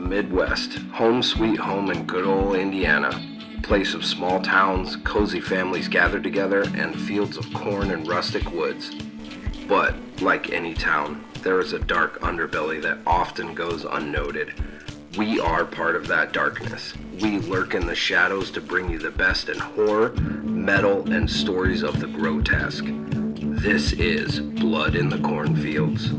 Midwest, home sweet home in good old Indiana, place of small towns, cozy families gathered together, and fields of corn and rustic woods. But, like any town, there is a dark underbelly that often goes unnoted. We are part of that darkness. We lurk in the shadows to bring you the best in horror, metal, and stories of the grotesque. This is Blood in the Cornfields.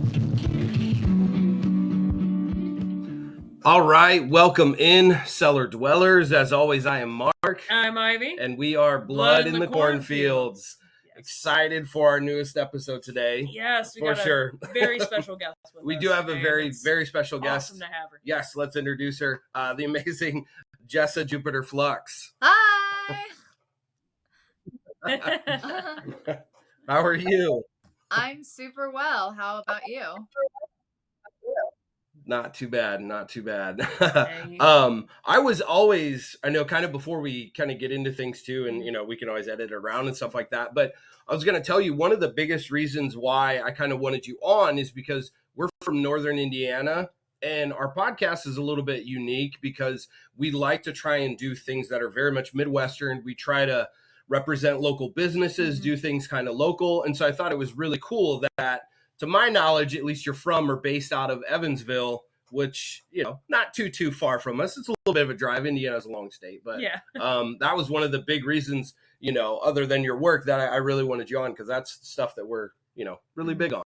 All right, welcome in, cellar dwellers. As always, I am Mark. I'm Ivy. And we are Blood in the Cornfields. Yes. Excited for our newest episode today. Yes, we got a very special guest with us. We do have a very special guest. Awesome to have her. Yes, let's introduce her. The amazing Jessa Jupiter Flux. Hi! How are you? I'm super well. How about you? Not too bad. I was always, I know kind of before we kind of get into things too, and, you know, we can always edit around and stuff like that. But I was going to tell you one of the biggest reasons why I kind of wanted you on is because we're from Northern Indiana and our podcast is a little bit unique because we like to try and do things that are very much Midwestern. We try to represent local businesses, do things kind of local. And so I thought it was really cool that, to my knowledge, at least you're from or based out of Evansville, which, you know, not too far from us. It's a little bit of a drive. Indiana's a long state, but yeah. That was one of the big reasons, you know, other than your work, that I really wanted you on, because that's stuff that we're, you know, really big on.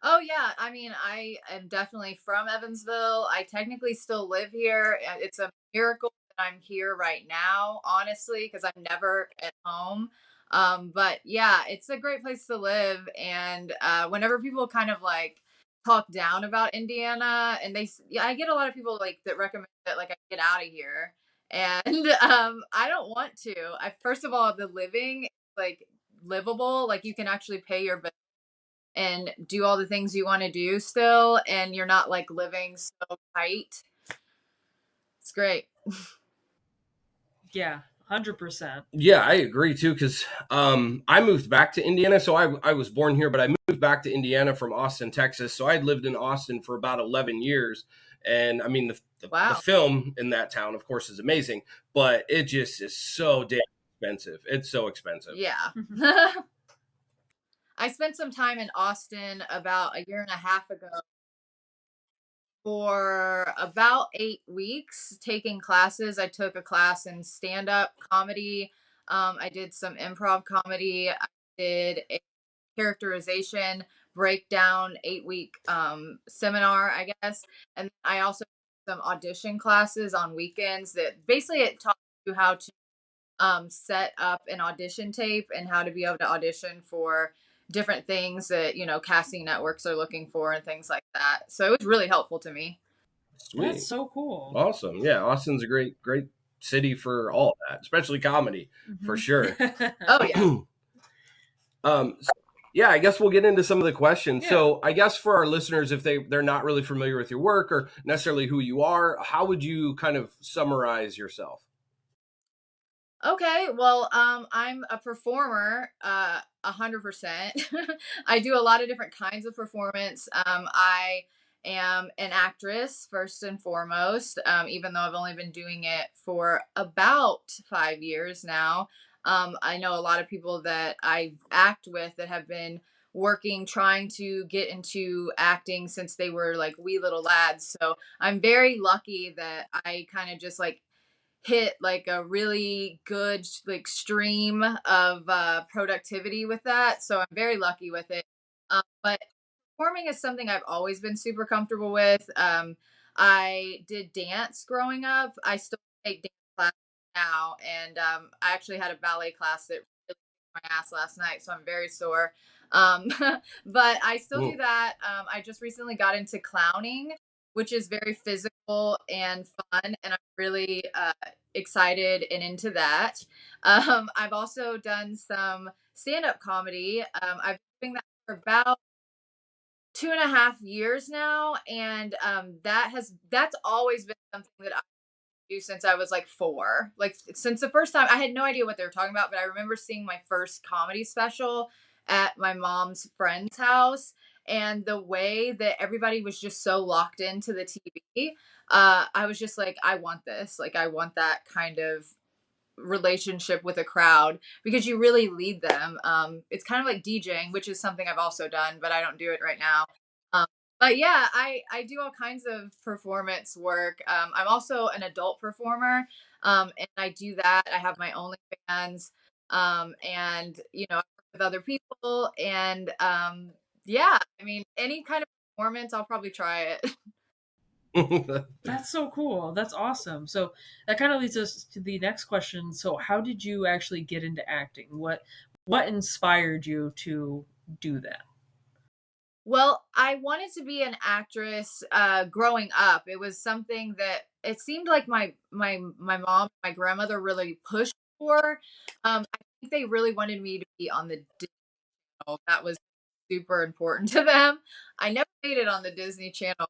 Oh, yeah. I mean, I am definitely from Evansville. I technically still live here. It's a miracle that I'm here right now, honestly, because I'm never at home. But yeah, it's a great place to live. And whenever people kind of like talk down about Indiana, and I get a lot of people like that recommend that like I get out of here, and I don't want to. First of all, the living is like livable, like you can actually pay your bill and do all the things you want to do still, and you're not like living so tight. It's great. Yeah. 100%. Yeah, I agree too, because I moved back to Indiana. So I was born here, but I moved back to Indiana from Austin, Texas. So I'd lived in Austin for about 11 years. And I mean, the film in that town, of course, is amazing, but it just is so damn expensive. It's so expensive. Yeah. I spent some time in Austin about a year and a half ago for about 8 weeks taking classes. I took a class in stand-up comedy. I did some improv comedy. I did a characterization breakdown 8-week seminar, I guess. And I also did some audition classes on weekends that basically it taught you how to set up an audition tape and how to be able to audition for different things that, you know, casting networks are looking for and things like that. So it was really helpful to me. Sweet. That's so cool. Awesome. Yeah. Austin's a great city for all of that, especially comedy, for sure. Oh yeah. Yeah, I guess we'll get into some of the questions. Yeah. So I guess for our listeners, if they're not really familiar with your work or necessarily who you are, how would you kind of summarize yourself? Okay, well, I'm a performer, 100%. I do a lot of different kinds of performance. I am an actress first and foremost, even though I've only been doing it for about 5 years now. I know a lot of people that I act with that have been trying to get into acting since they were like wee little lads. So I'm very lucky that I kind of just like hit like a really good like stream of productivity with that. So I'm very lucky with it. But performing is something I've always been super comfortable with. I did dance growing up. I still take dance classes now, and I actually had a ballet class that really kicked my ass last night, so I'm very sore. But I still do that. I just recently got into clowning, which is very physical and fun, and I'm really excited and into that. I've also done some stand-up comedy. I've been doing that for about 2.5 years now, and that's always been something that I do since I was like 4. Like since the first time, I had no idea what they were talking about, but I remember seeing my first comedy special at my mom's friend's house. and the way that everybody was just so locked into the TV, I was just like, I want this. Like, I want that kind of relationship with a crowd because you really lead them. It's kind of like DJing, which is something I've also done, but I don't do it right now. Um, but yeah, I do all kinds of performance work. I'm also an adult performer, and I do that. I have my OnlyFans, and I work with other people, and yeah, I mean, any kind of performance, I'll probably try it. That's so cool. That's awesome. So that kind of leads us to the next question. So how did you actually get into acting? What inspired you to do that? Well, I wanted to be an actress growing up. It was something that it seemed like my mom, my grandmother really pushed for. I think they really wanted me to be on the Disney Channel. That was super important to them. I never made it on the Disney Channel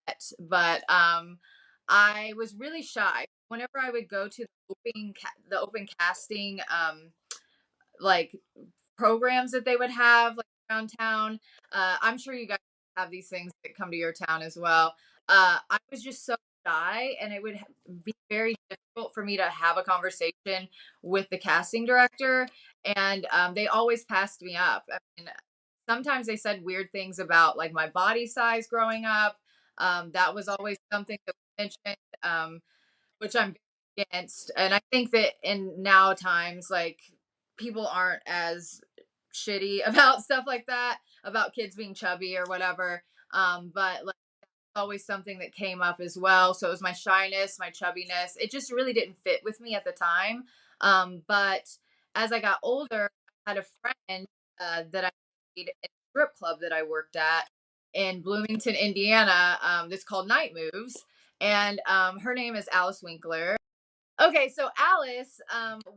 yet, but I was really shy. Whenever I would go to the open casting, like programs that they would have like around town. I'm sure you guys have these things that come to your town as well. I was just so shy, and it would be very difficult for me to have a conversation with the casting director, and they always passed me up. I mean, sometimes they said weird things about like my body size growing up. That was always something that was mentioned. Which I'm against. And I think that in now times, like people aren't as shitty about stuff like that, about kids being chubby or whatever. But like always something that came up as well. So it was my shyness, my chubbiness. It just really didn't fit with me at the time. But as I got older, I had a friend that I made in a strip club that I worked at in Bloomington, Indiana. That's called Night Moves. And her name is Alice Winkler. Okay, so Alice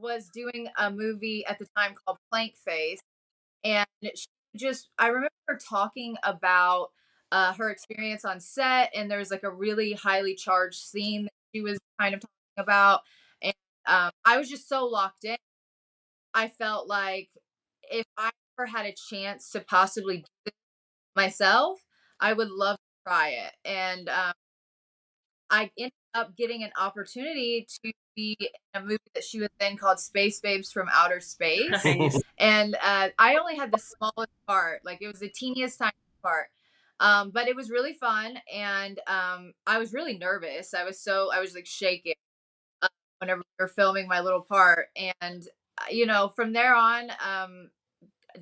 was doing a movie at the time called Plank Face, and she just I remember her talking about her experience on set, and there's like a really highly charged scene that she was kind of talking about, and I was just so locked in. I felt like if I ever had a chance to possibly do this myself, I would love to try it, and I ended up getting an opportunity to be in a movie that she was in called Space Babes from Outer Space. Nice. And I only had the smallest part, like it was the teeniest tiny part. But it was really fun, and I was really nervous. I was like shaking whenever we were filming my little part. And from there on,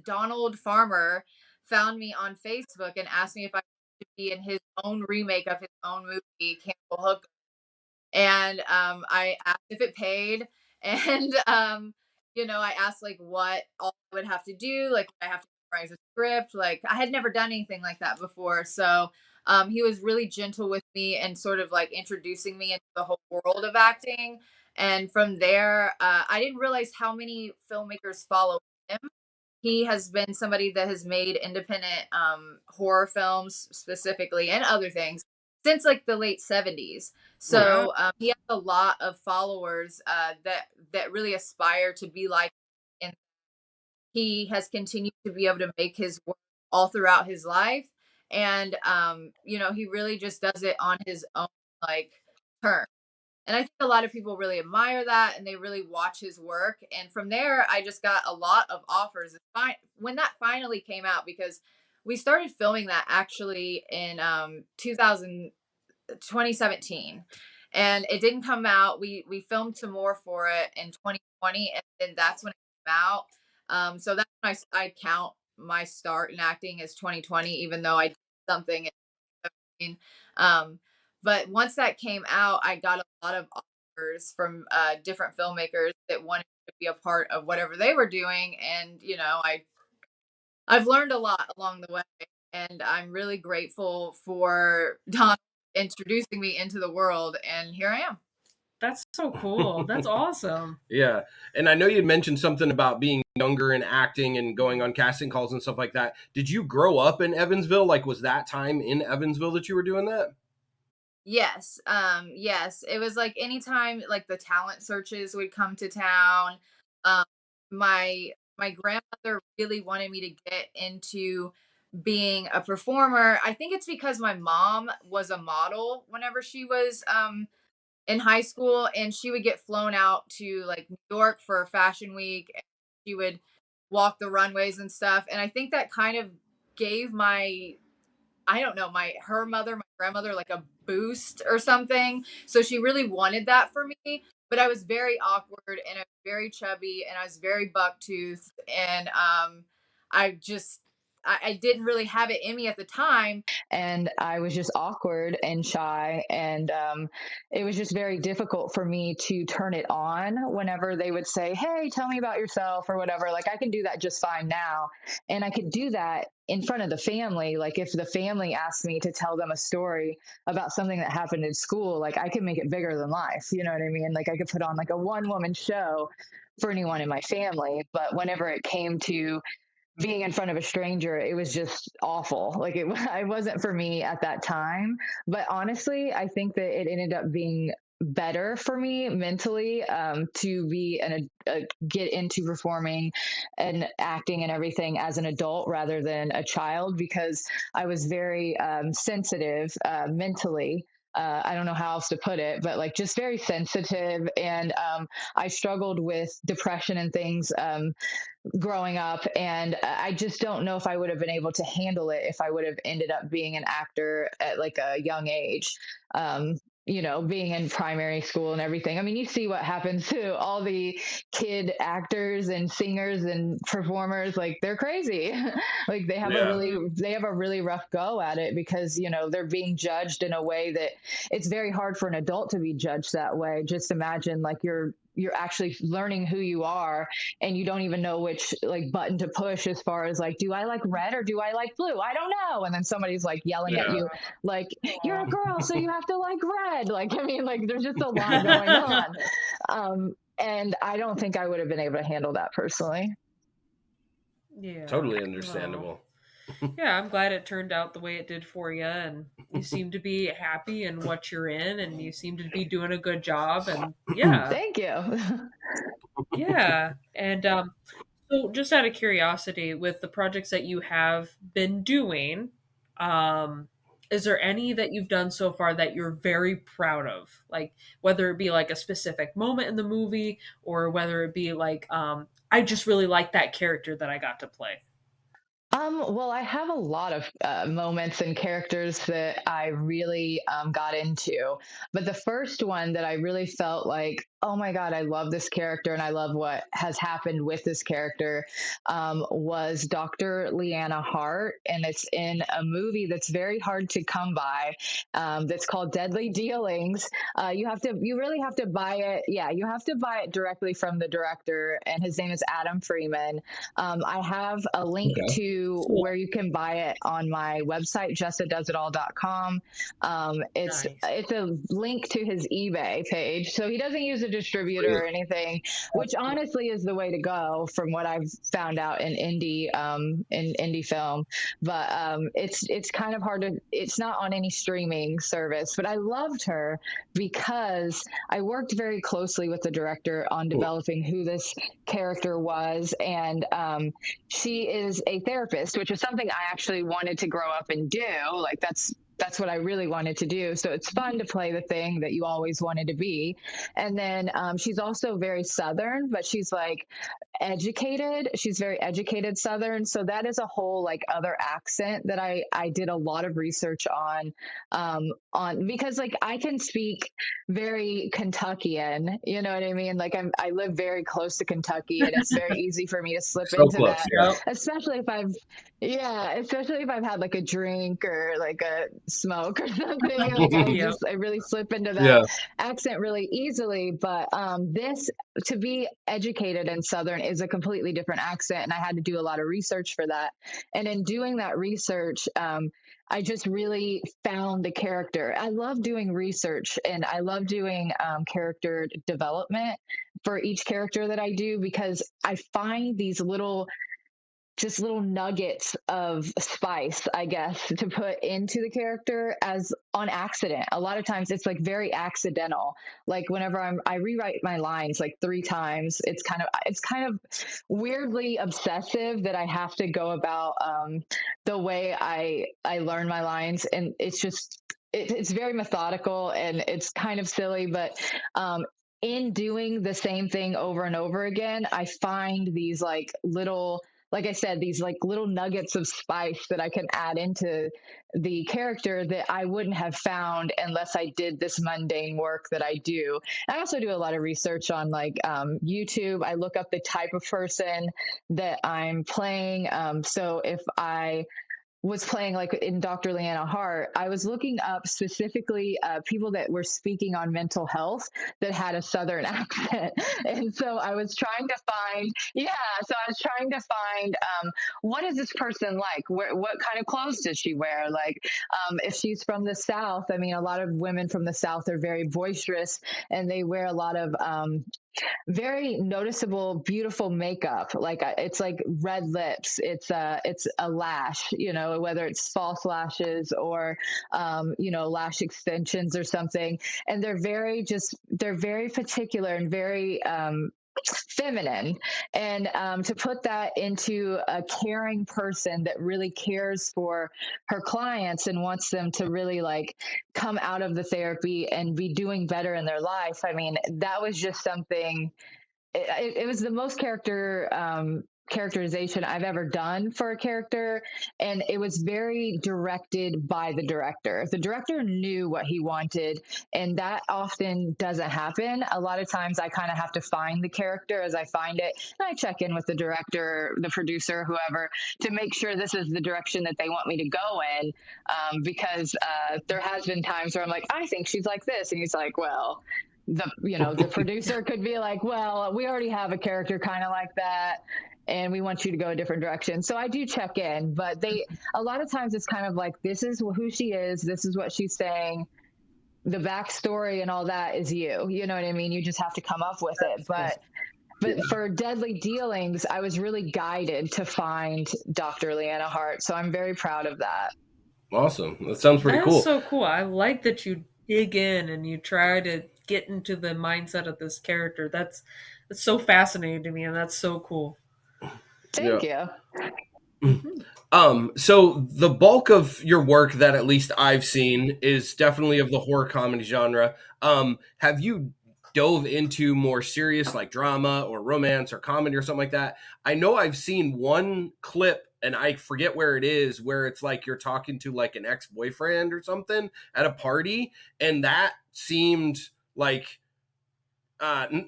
Donald Farmer found me on Facebook and asked me if I could be in his own remake of his own movie, Campbell Hook, and I asked if it paid, and I asked like what all I would have to do, like I have to memorize a script. Like I had never done anything like that before, so he was really gentle with me and sort of like introducing me into the whole world of acting. And from there, I didn't realize how many filmmakers follow him. He has been somebody that has made independent horror films specifically and other things since like the late 70s. Wow. So he has a lot of followers that really aspire to be like him. And he has continued to be able to make his work all throughout his life. And he really just does it on his own like terms. And I think a lot of people really admire that, and they really watch his work. And from there, I just got a lot of offers. When that finally came out, because we started filming that actually in 2017, and it didn't come out. We filmed some more for it in 2020, and then that's when it came out. So that's when I count my start in acting as 2020, even though I did something in 2017. But once that came out, I got a lot of offers from different filmmakers that wanted to be a part of whatever they were doing, and I've learned a lot along the way, and I'm really grateful for Don introducing me into the world, and here I am. That's so cool. That's awesome. Yeah. And I know you mentioned something about being younger and acting and going on casting calls and stuff like that. Did you grow up in Evansville? Like, was that time in Evansville that you were doing that? Yes. Yes. It was like anytime like the talent searches would come to town. Um, my grandmother really wanted me to get into being a performer. I think it's because my mom was a model whenever she was in high school, and she would get flown out to like New York for Fashion Week. And she would walk the runways and stuff. And I think that kind of gave my, I don't know, my grandmother, like a boost or something. So she really wanted that for me. But I was very awkward, and I was very chubby, and I was very bucktooth, and I just I didn't really have it in me at the time. And I was just awkward and shy. And it was just very difficult for me to turn it on whenever they would say, "Hey, tell me about yourself," or whatever. Like, I can do that just fine now. And I could do that in front of the family. Like, if the family asked me to tell them a story about something that happened in school, like, I could make it bigger than life. You know what I mean? Like, I could put on like a one woman show for anyone in my family. But whenever it came to being in front of a stranger, it was just awful. Like, it wasn't for me at that time. But honestly, I think that it ended up being better for me mentally, to be get into performing and acting and everything as an adult rather than a child, because I was very sensitive mentally. I don't know how else to put it, but like, just very sensitive. And I struggled with depression and things growing up. And I just don't know if I would have been able to handle it if I would have ended up being an actor at like a young age. Being in primary school and everything. I mean, you see what happens to all the kid actors and singers and performers. Like, they're crazy. Like, they have Yeah. they have a really rough go at it, because, they're being judged in a way that it's very hard for an adult to be judged that way. Just imagine, like, you're actually learning who you are, and you don't even know which like button to push, as far as like, do I like red or do I like blue? I don't know. And then somebody's like yelling at Yeah. you, like, you're a girl, so you have to like red. Like, I mean, like, there's just a lot going on. And I don't think I would have been able to handle that personally. Yeah. Totally Well, understandable. yeah, I'm glad it turned out the way it did for you, and you seem to be happy in what you're in, and you seem to be doing a good job. And yeah, Thank you. yeah. And so, just out of curiosity, with the projects that you have been doing, um, is there any that you've done so far that you're very proud of? Like, whether it be like a specific moment in the movie, or whether it be like, I just really like that character that I got to play. Well, I have a lot of moments and characters that I really got into. But the first one that I really felt like, oh my God, I love this character and I love what has happened with this character, was Dr. Leanna Hart. And it's in a movie that's very hard to come by, that's called Deadly Dealings. You really have to buy it. Yeah, you have to buy it directly from the director, and his name is Adam Freeman. I have a link Okay. to where you can buy it on my website, jessadoesitall.com. It's Nice. it's a link to his eBay page, so he doesn't use a distributor or anything, which honestly is the way to go from what I've found out in indie film. But it's kind of hard to. It's not on any streaming service. But I loved her because I worked very closely with the director on developing who this character was. And she is a therapist, which is something I actually wanted to grow up and do. Like, that's what I really wanted to do. So it's fun to play the thing that you always wanted to be. And then she's also very Southern, but she's like educated. She's very educated Southern. So that is a whole like other accent that I did a lot of research on, because like I can speak very Kentuckian, you know what I mean? Like, I live very close to Kentucky, and it's very easy for me to slip So into close. that, Yeah. especially if I've had like a drink or like a smoke or something. Like, Yep. I really slip into that Yeah. accent really easily. But this, to be educated in Southern, is a completely different accent, and I had to do a lot of research for that. And in doing that research, I just really found the character. I love doing research, and I love doing character development for each character that I do, because I find these little just little nuggets of spice, I guess, to put into the character as on accident. A lot of times it's like very accidental. Like whenever I rewrite my lines like 3 times, it's kind of weirdly obsessive that I have to go about the way I learn my lines, and it's just it's very methodical and it's kind of silly, but in doing the same thing over and over again, I find these like I said, these like little nuggets of spice that I can add into the character that I wouldn't have found unless I did this mundane work that I do. I also do a lot of research on like YouTube. I look up the type of person that I'm playing. So if I was playing like in Dr. Leanna Hart, I was looking up specifically people that were speaking on mental health that had a Southern accent. And so I was trying to find, what is this person like? What kind of clothes does she wear? Like, if she's from the South, I mean, a lot of women from the South are very boisterous and they wear a lot of very noticeable, beautiful makeup. Like it's like red lips. It's a lash, whether it's false lashes or, lash extensions or something. And they're very particular and very, feminine, and to put that into a caring person that really cares for her clients and wants them to really like come out of the therapy and be doing better in their life. I mean, that was just something. It was the most characterization I've ever done for a character, and it was very directed by the director. The director knew what he wanted, and that often doesn't happen. A lot of times I kind of have to find the character as I find it, and I check in with the director, the producer, whoever, to make sure this is the direction that they want me to go in, because there has been times where I'm like, I think she's like this, and he's like, well, the producer could be like, well, we already have a character kind of like that, and we want you to go a different direction. So I do check in, but a lot of times it's kind of like, this is who she is, this is what she's saying, the backstory and all that is you know what I mean? You just have to come up with it. But for Deadly Dealings, I was really guided to find Dr. Leanna Hart. So I'm very proud of that. Awesome. That sounds pretty cool. That's so cool. I like that you dig in and you try to get into the mindset of this character. That's so fascinating to me, and that's so cool. Thank you. So the bulk of your work that at least I've seen is definitely of the horror comedy genre. Have you dove into more serious like drama or romance or comedy or something like that? I know I've seen one clip, and I forget where it is, where it's like you're talking to like an ex-boyfriend or something at a party, and that seemed like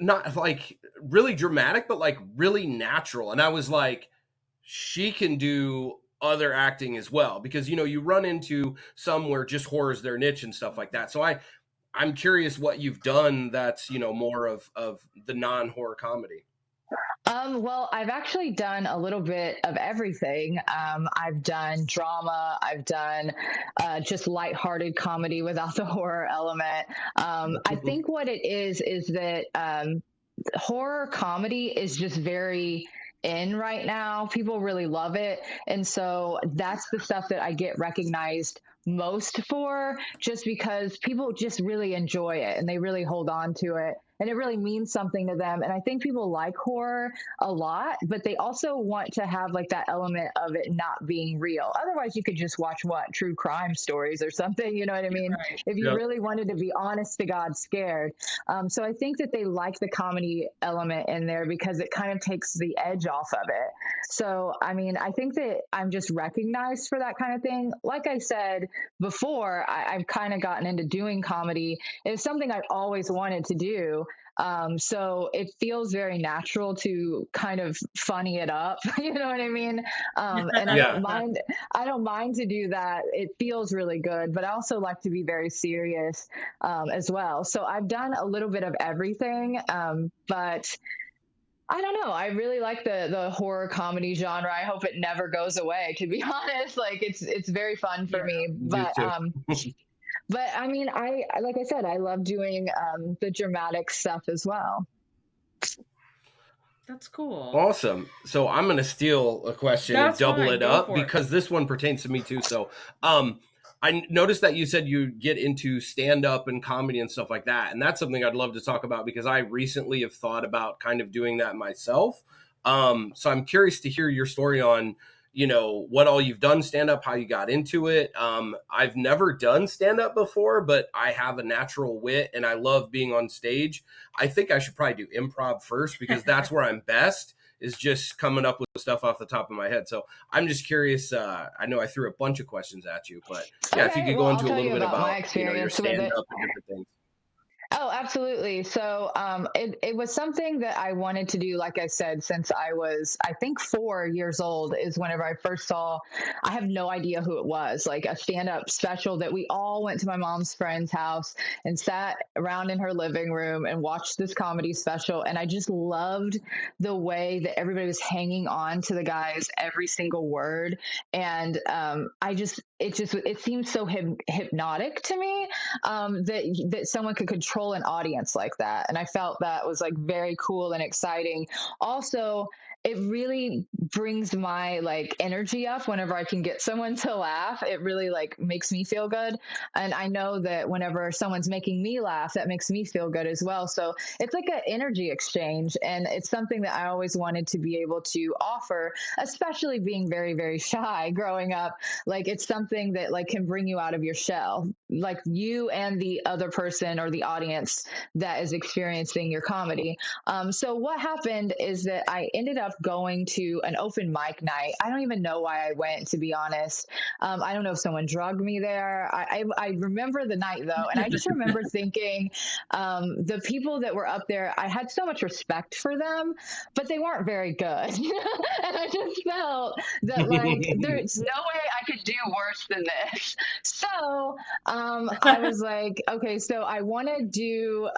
not like really dramatic, but like really natural. And I was like, she can do other acting as well, because you run into some where just horror is their niche and stuff like that. So I'm curious what you've done that's more of the non-horror comedy. Well, I've actually done a little bit of everything. I've done drama. I've done just lighthearted comedy without the horror element. I think what it is that horror comedy is just very in right now. People really love it. And so that's the stuff that I get recognized most for, just because people just really enjoy it and they really hold on to it. And it really means something to them. And I think people like horror a lot, but they also want to have like that element of it not being real. Otherwise, you could just watch true crime stories or something. You know what I mean? Right. If you really wanted to be honest to God scared. So I think that they like the comedy element in there because it kind of takes the edge off of it. So, I mean, I think that I'm just recognized for that kind of thing. Like I said before, I've kind of gotten into doing comedy. It's something I've always wanted to do. So it feels very natural to kind of funny it up. You know what I mean? And I don't mind to do that. It feels really good, but I also like to be very serious, as well. So I've done a little bit of everything. But I don't know. I really like the horror comedy genre. I hope it never goes away, to be honest. Like it's very fun for me, but I mean, like I said, I love doing the dramatic stuff as well. That's cool. Awesome. So I'm going to steal a question and That's double fine. it Go up for it. because this one pertains to me too. So, I noticed that you said you get into stand up and comedy and stuff like that. And that's something I'd love to talk about because I recently have thought about kind of doing that myself. So I'm curious to hear your story on, what all you've done stand up, how you got into it. I've never done stand up before, but I have a natural wit and I love being on stage. I think I should probably do improv first because that's where I'm best, is just coming up with stuff off the top of my head. So I'm just curious. I know I threw a bunch of questions at you, but yeah, if you could go into a little bit about, my your experience with stand it. up and different things. Oh, absolutely. So it was something that I wanted to do, like I said, since I was, I think, 4 years old is whenever I first saw, I have no idea who it was, like a stand-up special that we all went to my mom's friend's house and sat around in her living room and watched this comedy special. And I just loved the way that everybody was hanging on to the guy's every single word. And it seemed so hypnotic to me, that someone could control an audience like that. And I felt that was like very cool and exciting. Also, it really brings my like energy up whenever I can get someone to laugh. It really like makes me feel good. And I know that whenever someone's making me laugh, that makes me feel good as well. So it's like an energy exchange. And it's something that I always wanted to be able to offer, especially being very, very shy growing up. Like it's something that like can bring you out of your shell, like you and the other person or the audience that is experiencing your comedy. So what happened is that I ended up going to an open mic night. I don't even know why I went, to be honest. I don't know if someone drugged me there. I remember the night though, and I just remember thinking, the people that were up there, I had so much respect for them, but they weren't very good. And I just felt that like there's no way I could do worse than this. So I was like, okay, so I want to do,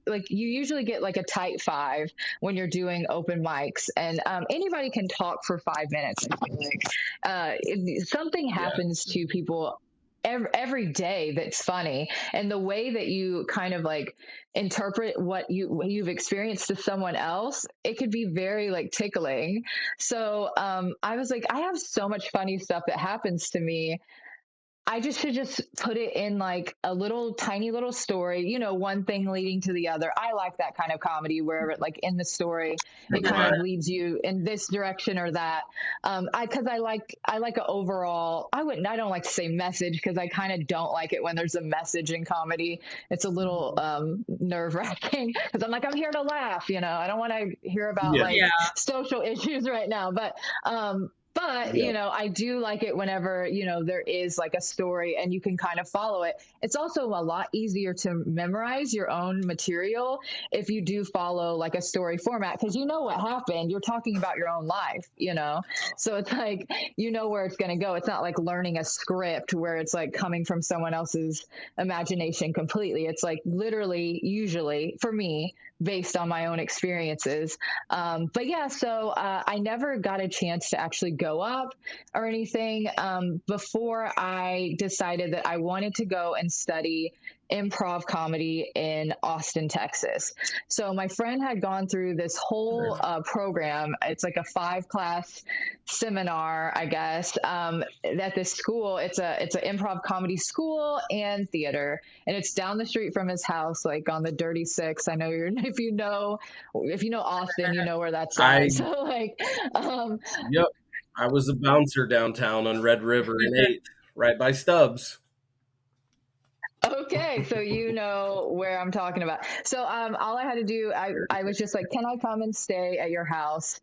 like you usually get like a tight five when you're doing open mics, and anybody can talk for 5 minutes. I feel like if something happens to people every day that's funny, and the way that you kind of like interpret what you've experienced to someone else, it could be very like tickling. So I was like, I have so much funny stuff that happens to me. I should just put it in like a little tiny little story, one thing leading to the other. I like that kind of comedy where like in the story, it kind of leads you in this direction or that. Cause I like an overall, I don't like to say message because I kind of don't like it when there's a message in comedy. It's a little nerve wracking because I'm like, I'm here to laugh, I don't want to hear about social issues right now, but I do like it whenever, there is like a story and you can kind of follow it. It's also a lot easier to memorize your own material if you do follow like a story format, because you know what happened. You're talking about your own life, So it's like, where it's going to go. It's not like learning a script where it's like coming from someone else's imagination completely. It's like literally, usually for me, based on my own experiences. But yeah, so I never got a chance to actually go up or anything before I decided that I wanted to go and study improv comedy in Austin, Texas. So my friend had gone through this whole program. It's like a 5-class seminar, I guess, at this school. It's an improv comedy school and theater, and it's down the street from his house, like on the Dirty Six. I know if you know Austin, you know where that's at. So like, yep, I was a bouncer downtown on Red River in 8th, right by Stubbs. Okay, so you know where I'm talking about. So all I had to do, I was just like, can I come and stay at your house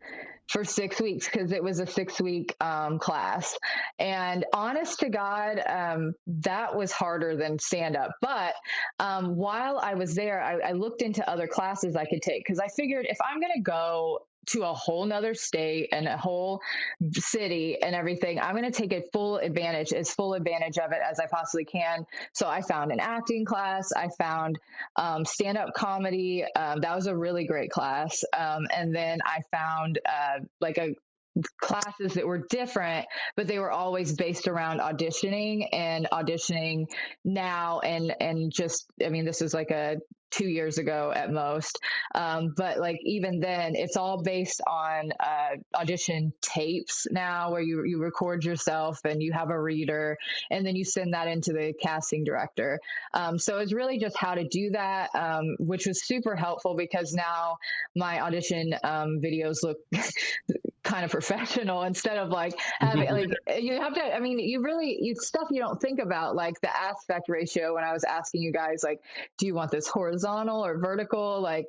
for 6 weeks? Because it was a 6-week class. And honest to God, that was harder than stand-up. But while I was there, I looked into other classes I could take, because I figured if I'm going to go to a whole nother state and a whole city and everything, I'm going to take as full advantage of it as I possibly can. So I found an acting class. I found stand-up comedy. That was a really great class. And then I found classes that were different, but they were always based around auditioning now. And just, I mean, this is like a 2 years ago at most. But like even then, it's all based on audition tapes now, where you record yourself and you have a reader, and then you send that into the casting director. So it's really just how to do that, which was super helpful because now my audition videos look kind of professional instead of like having like you have to, I mean, you stuff you don't think about, like the aspect ratio. When I was asking you guys, like, do you want this horizontal or vertical? Like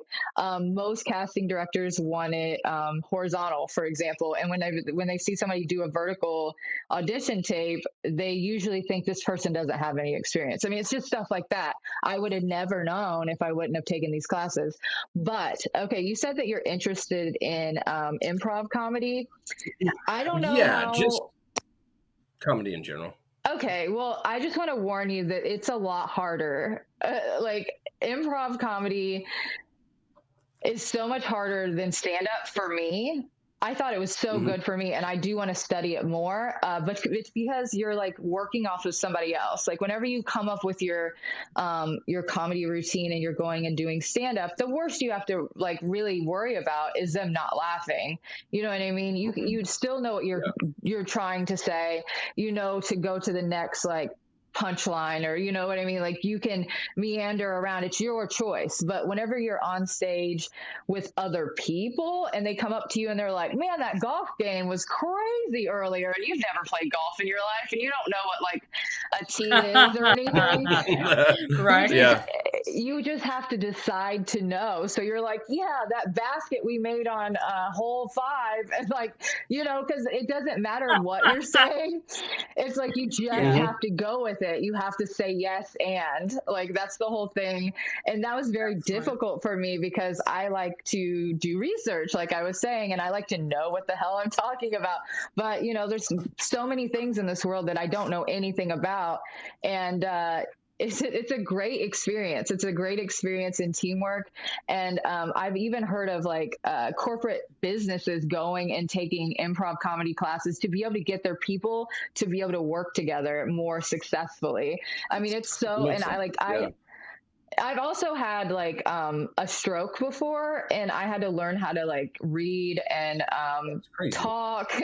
most casting directors want it horizontal, for example, and when they see somebody do a vertical audition tape, they usually think this person doesn't have any experience. I mean, it's just stuff like that I would have never known if I wouldn't have taken these classes. But okay, you said that you're interested in improv comedy. I don't know how. Just comedy in general. Okay, well, I just want to warn you that it's a lot harder. Like improv comedy is so much harder than stand up for me. I thought it was so good for me, and I do want to study it more. But it's because you're like working off of somebody else. Like whenever you come up with your comedy routine and you're going and doing stand up, the worst you have to like really worry about is them not laughing. You know what I mean? You still know what you're trying to say. You know to go to the next like punchline, or you know what I mean? Like you can meander around, it's your choice. But whenever you're on stage with other people and they come up to you and they're like, man, that golf game was crazy earlier, and you've never played golf in your life and you don't know what like a tee is or anything. Right. You just have to decide to know. So you're like, yeah, that basket we made on hole 5, and like, you know, because it doesn't matter what you're saying. It's like you just have to go with it. You have to say yes, and like that's the whole thing. And that was very difficult for me because I like to do research, like I was saying, and I like to know what the hell I'm talking about. But you know, there's so many things in this world that I don't know anything about, and it's a great experience. It's a great experience in teamwork. And I've even heard of like corporate businesses going and taking improv comedy classes to be able to get their people to be able to work together more successfully. I mean, it's so, and I've also had like a stroke before, and I had to learn how to like read and talk,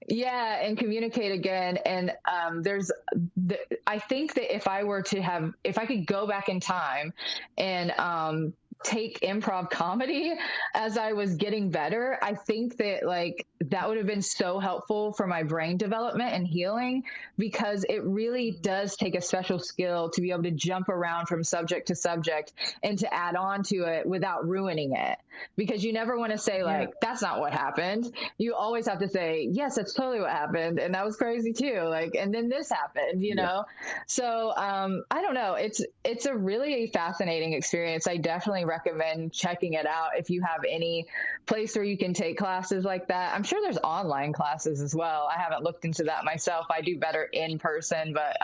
and communicate again. And I think that if I could go back in time and take improv comedy as I was getting better, I think that like that would have been so helpful for my brain development and healing, because it really does take a special skill to be able to jump around from subject to subject and to add on to it without ruining it. Because you never want to say like, that's not what happened. You always have to say, yes, that's totally what happened. And that was crazy too. Like, and then this happened, you know? So I don't know. It's a really fascinating experience. I definitely recommend checking it out if you have any place where you can take classes like that. I'm sure there's online classes as well. I haven't looked into that myself. I do better in person, but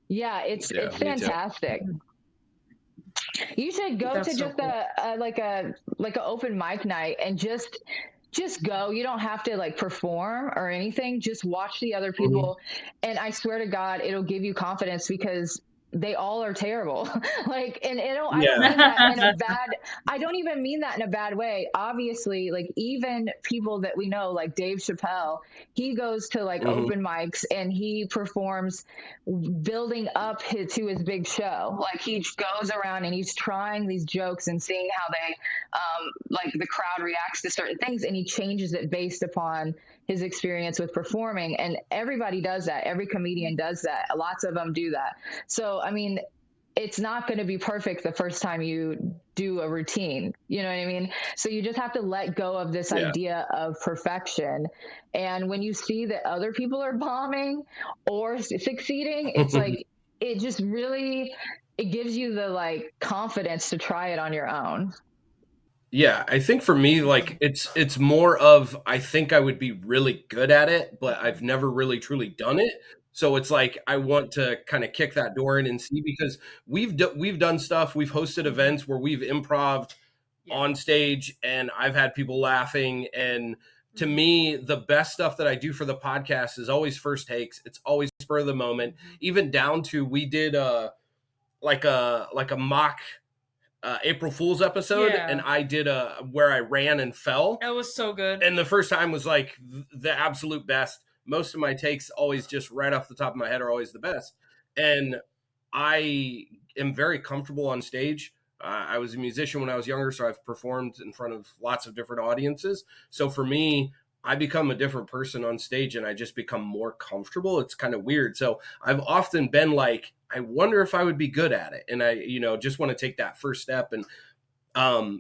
it's fantastic. You should go to just a open mic night and just go. You don't have to like perform or anything. Just watch the other people. And I swear to God, it'll give you confidence, because they all are terrible. Like, and I don't mean that in a bad, I don't even mean that in a bad way. Obviously, like even people that we know, like Dave Chappelle, he goes to like open mics and he performs building up to his big show. Like he goes around and he's trying these jokes and seeing how they, like the crowd reacts to certain things, and he changes it based upon his experience with performing. And everybody does that. Every comedian does that. Lots of them do that. So, I mean, it's not going to be perfect the first time you do a routine. You know what I mean? So you just have to let go of this idea of perfection. And when you see that other people are bombing or succeeding, it's like, it just really, it gives you the like confidence to try it on your own. Yeah, I think for me, like it's more of, I think I would be really good at it, but I've never really truly done it. So it's like I want to kind of kick that door in and see, because we've done stuff, we've hosted events where we've improv'd on stage, and I've had people laughing. And to me, the best stuff that I do for the podcast is always first takes. It's always spur of the moment, even down to we did like a mock April Fool's episode, Yeah. and I did where I ran and fell. That was so good. And the first time was like the absolute best. Most of my takes always just right off the top of my head are always the best. And I am very comfortable on stage. I was a musician when I was younger, so I've performed in front of lots of different audiences. So for me, I become a different person on stage and I just become more comfortable. It's kind of weird. So I've often been like, I wonder if I would be good at it. And I, just want to take that first step. And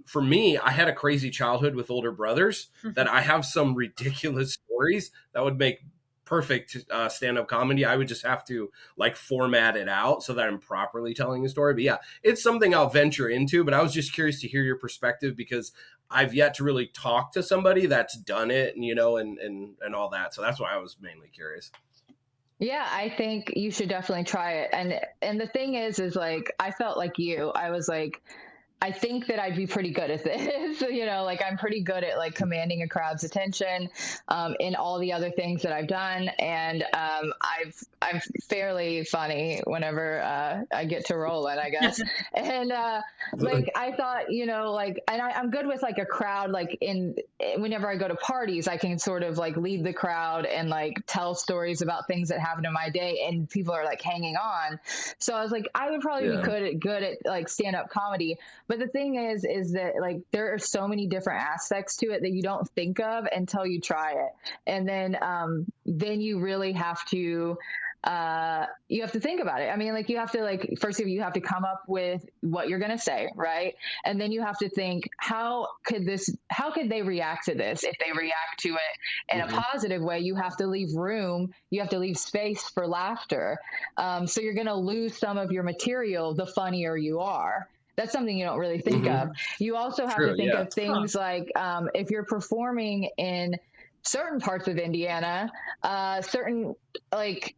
for me, I had a crazy childhood with older brothers that I have some ridiculous stories that would make perfect stand-up comedy. I would just have to like format it out so that I'm properly telling a story. But yeah, it's something I'll venture into, but I was just curious to hear your perspective because I've yet to really talk to somebody that's done it and, and all that. So that's why I was mainly curious. Yeah, I think you should definitely try it. And the thing is like, I felt like you, I was like, I think that I'd be pretty good at this. Like I'm pretty good at like commanding a crowd's attention in all the other things that I've done. And I'm fairly funny whenever I get to rolling, I guess. And like I thought, and I'm good with like a crowd, like whenever I go to parties, I can sort of like lead the crowd and like tell stories about things that happened in my day and people are like hanging on. So I was like, I would probably be good at like stand-up comedy. But the thing is that like there are so many different aspects to it that you don't think of until you try it. And then you really have to you have to think about it. I mean, like you have to like, first of all, you have to come up with what you're going to say. Right. And then you have to think, how could they react to this? If they react to it in a positive way, you have to leave room. You have to leave space for laughter. So you're going to lose some of your material the funnier you are. That's something you don't really think of. You also have to think of things like if you're performing in certain parts of Indiana, certain like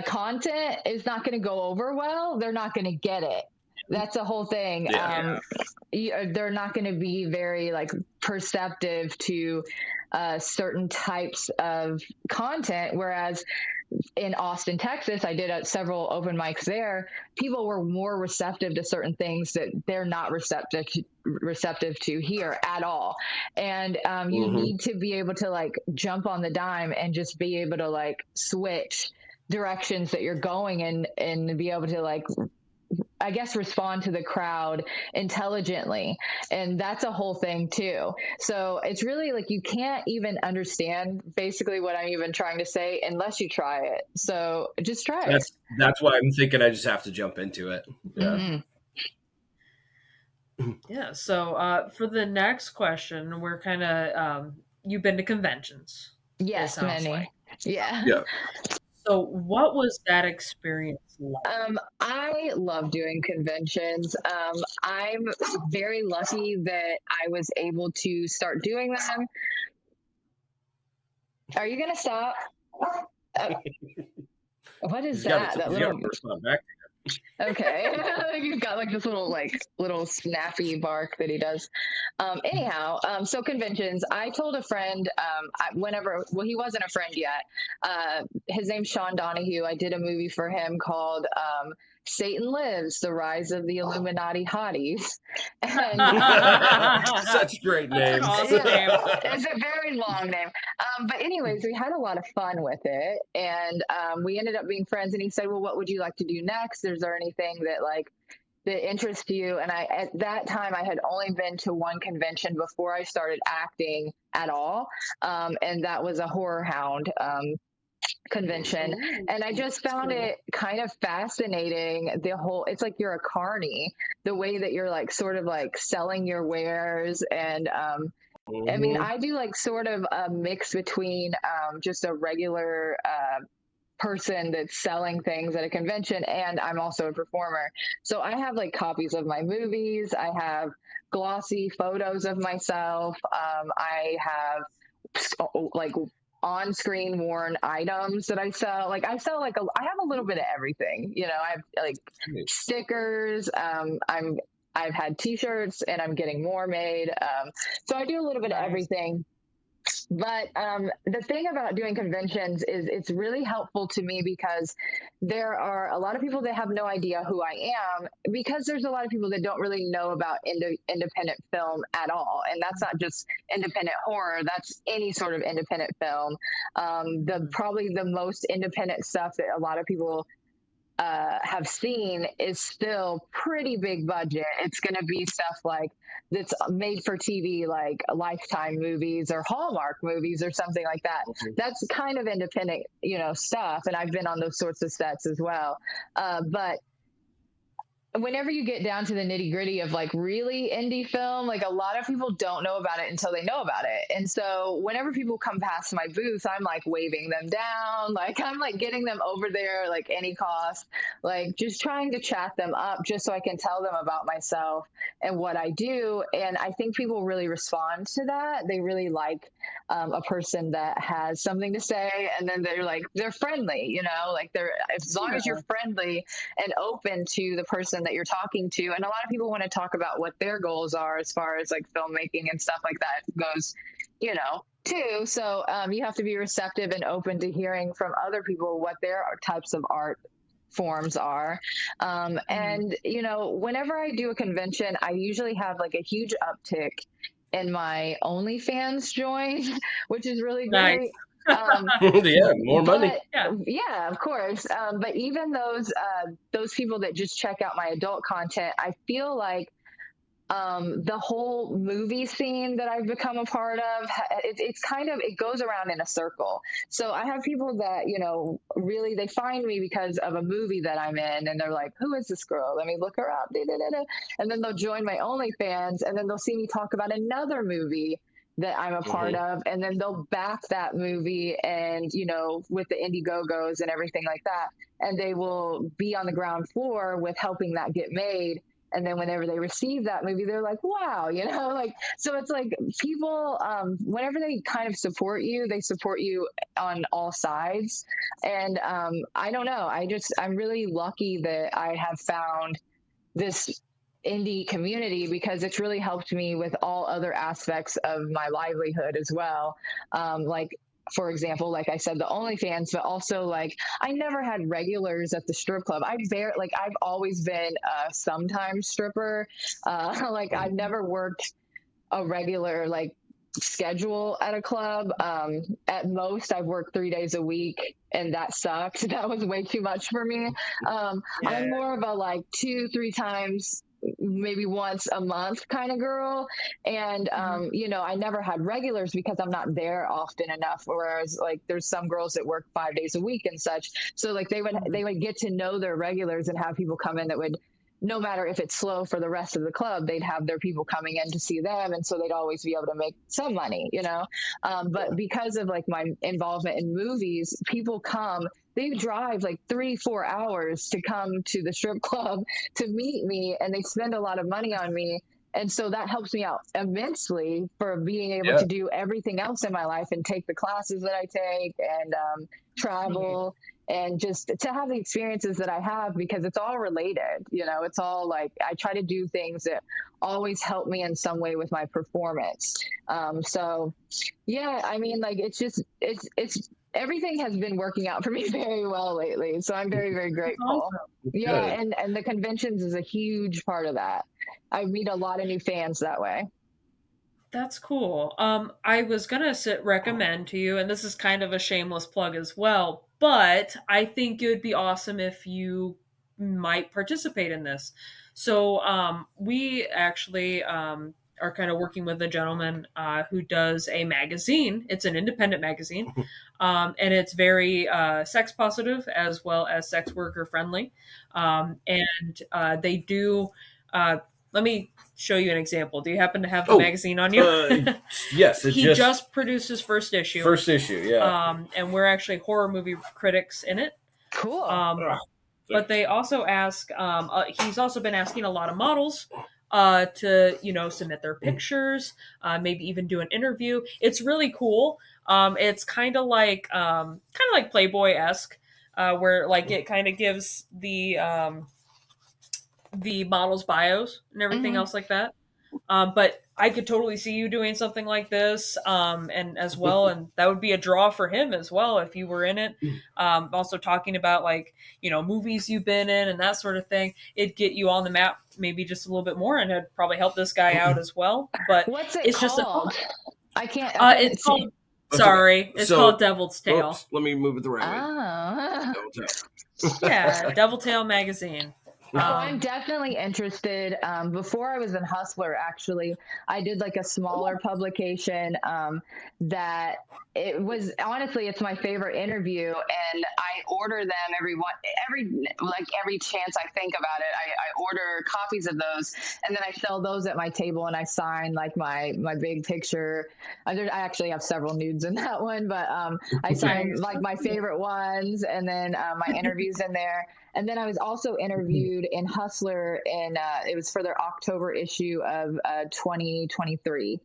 content is not going to go over well. They're not going to get it. That's a whole thing. They're not going to be very like perceptive to certain types of content. Whereas in Austin, Texas, I did several open mics there. People were more receptive to certain things that they're not receptive to here at all. And you need to be able to like jump on the dime and just be able to like switch directions that you're going in and be able to like, I guess, respond to the crowd intelligently. And that's a whole thing too. So it's really like, you can't even understand basically what I'm even trying to say unless you try it. So just try it. That's why I'm thinking I just have to jump into it. Yeah. Yeah. So for the next question, we're kind of, you've been to conventions. Yes, many. Like. Yeah. So what was that experience like? I love doing conventions. I'm very lucky that I was able to start doing them. Are you going to stop? What is that? That little... Okay. You've got like this little snappy bark that he does. Anyhow, so conventions, I told a friend, he wasn't a friend yet. His name's Sean Donahue. I did a movie for him called, Satan Lives, The Rise of the Illuminati Hotties. And, such great names. It's a very long name. But anyways, we had a lot of fun with it. And we ended up being friends. And he said, well, what would you like to do next? Is there anything that interests you? And at that time, I had only been to one convention before I started acting at all. And that was a Horror Hound convention. And I just found it kind of fascinating. It's like you're a carny, the way that you're like sort of like selling your wares. And I mean, I do like sort of a mix between just a regular person that's selling things at a convention, and I'm also a performer. So I have like copies of my movies. I have glossy photos of myself. I have like on-screen worn items that I sell. Like I sell I have a little bit of everything. I have like stickers. I've had t-shirts and I'm getting more made. So I do a little bit of everything. But the thing about doing conventions is it's really helpful to me because there are a lot of people that have no idea who I am, because there's a lot of people that don't really know about independent film at all. And that's not just independent horror, that's any sort of independent film. Probably the most independent stuff that a lot of people have seen is still pretty big budget. It's going to be stuff like that's made for TV, like Lifetime movies or Hallmark movies or something like that. That's kind of independent, stuff. And I've been on those sorts of sets as well. But whenever you get down to the nitty gritty of like really indie film, like a lot of people don't know about it until they know about it. And so whenever people come past my booth, I'm like waving them down, like I'm like getting them over there, like any cost, like just trying to chat them up just so I can tell them about myself and what I do. And I think people really respond to that. They really like a person that has something to say, and then they're friendly, like as long as you're friendly and open to the person that you're talking to. And a lot of people want to talk about what their goals are as far as like filmmaking and stuff like that goes, too. So you have to be receptive and open to hearing from other people what their types of art forms are. And, whenever I do a convention, I usually have like a huge uptick in my OnlyFans join, which is really great. Yeah, more money. Yeah, of course. But even those people that just check out my adult content, I feel like the whole movie scene that I've become a part of, it goes around in a circle. So I have people that, really, they find me because of a movie that I'm in, and they're like, who is this girl? Let me look her up. And then they'll join my OnlyFans, and then they'll see me talk about another movie that I'm a part of, and then they'll back that movie and, with the Indiegogo's and everything like that. And they will be on the ground floor with helping that get made. And then whenever they receive that movie, they're like, wow, so it's like people, whenever they kind of support you, they support you on all sides. And I don't know, I'm really lucky that I have found this indie community, because it's really helped me with all other aspects of my livelihood as well. Like, for example, like I said, the OnlyFans, but also like I never had regulars at the strip club. I've always been a sometime stripper. Like I've never worked a regular like schedule at a club. At most I've worked 3 days a week, and that sucked. That was way too much for me. I'm more of a like 2-3 times, maybe once a month kind of girl. And I never had regulars because I'm not there often enough, whereas like there's some girls that work 5 days a week and such, so like they would get to know their regulars and have people come in that would, no matter if it's slow for the rest of the club, they'd have their people coming in to see them, and so they'd always be able to make some money, but because of like my involvement in movies, people come, they drive like 3-4 hours to come to the strip club to meet me, and they spend a lot of money on me. And so that helps me out immensely for being able to do everything else in my life and take the classes that I take and travel and just to have the experiences that I have, because it's all related. It's all like I try to do things that always help me in some way with my performance. So yeah, I mean, like it's everything has been working out for me very well lately. So I'm very, very grateful. Yeah. And the conventions is a huge part of that. I meet a lot of new fans that way. That's cool. I was gonna recommend to you, and this is kind of a shameless plug as well, but I think it would be awesome if you might participate in this. So we actually are kind of working with a gentleman who does a magazine. It's an independent magazine, and it's very sex positive as well as sex worker friendly. And they do. Let me show you an example. Do you happen to have the magazine on you? Yes. He just produced his first issue. Yeah. And we're actually horror movie critics in it. Cool. But they also ask, he's also been asking a lot of models to, submit their pictures, maybe even do an interview. It's really cool. It's kind of like Playboy-esque, where like it kind of gives the models' bios and everything else like that. But I could totally see you doing something like this, and as well, and that would be a draw for him as well if you were in it. Also talking about like, you know, movies you've been in and that sort of thing. It'd get you on the map maybe just a little bit more, and it'd probably help this guy out as well. But What's it it's called? just I can't it's see. called. Sorry, it's called Devil's Tail. Oops, let me move it the right way. Yeah, Devil Tail magazine. I'm definitely interested. Before I was in Hustler, actually, I did like a smaller publication that it was honestly, it's my favorite interview, and I order them every chance I think about it. I order copies of those, and then I sell those at my table, and I sign like my big picture. I actually have several nudes in that one, but I sign like my favorite ones, and then my interviews in there. And then I was also interviewed in Hustler, and it was for their October issue of 2023,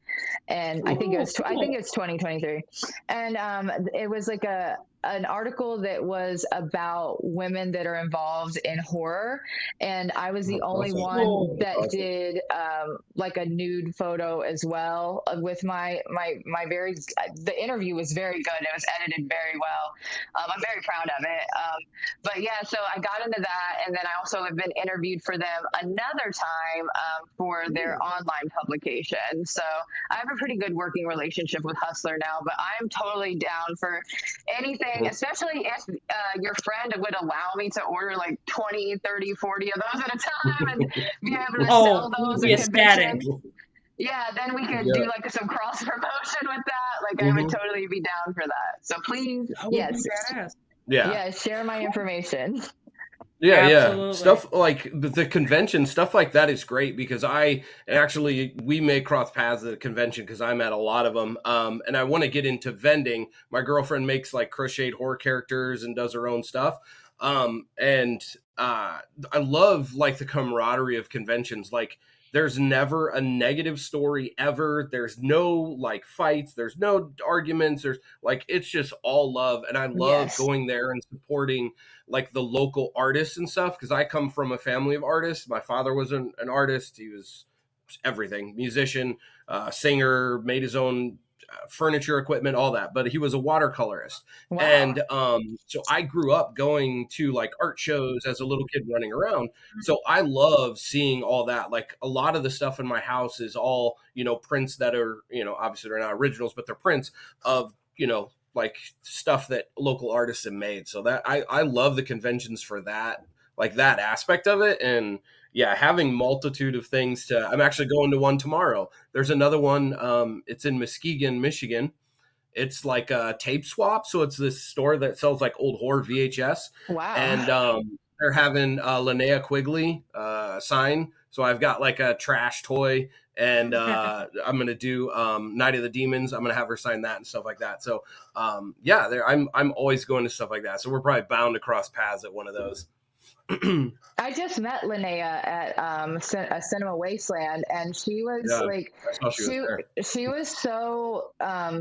and I think it's 2023, and it was like an article that was about women that are involved in horror, and I was the only one that did like a nude photo as well with my very. The interview was very good. It was edited very well. I'm very proud of it. But yeah, so I got into that, and then I also have been interviewed for them another time for their online publication. So I have a pretty good working relationship with Hustler now, but I'm totally down for anything, especially if your friend would allow me to order like 20, 30, 40 of those at a time and be able to sell those at conventions. Yeah, then we could do like some cross promotion with that. Like I would totally be down for that. So please, share my information. Yeah. Stuff like the convention, stuff like that is great because we may cross paths at the convention because I'm at a lot of them. And I want to get into vending. My girlfriend makes like crocheted horror characters and does her own stuff. And I love like the camaraderie of conventions. Like there's never a negative story ever. There's no like fights. There's no arguments. There's like, it's just all love. And I love going there and supporting like the local artists and stuff. Cause I come from a family of artists. My father was an artist. He was everything, musician, singer, made his own furniture equipment, all that, but he was a watercolorist. Wow. And so I grew up going to like art shows as a little kid running around. So I love seeing all that. Like a lot of the stuff in my house is all, you know, prints that are, you know, obviously they're not originals, but they're prints of, you know, like stuff that local artists have made. So that I love the conventions for that, like that aspect of it. And yeah, having multitude of things I'm actually going to one tomorrow. There's another one. It's in Muskegon, Michigan. It's like a tape swap. So it's this store that sells like old horror VHS. Wow. And they're having Linnea Quigley sign. So I've got like a trash toy, and I'm going to do Night of the Demons. I'm going to have her sign that and stuff like that. So I'm always going to stuff like that. So we're probably bound to cross paths at one of those. I just met Linnea at a Cinema Wasteland, and she was she was so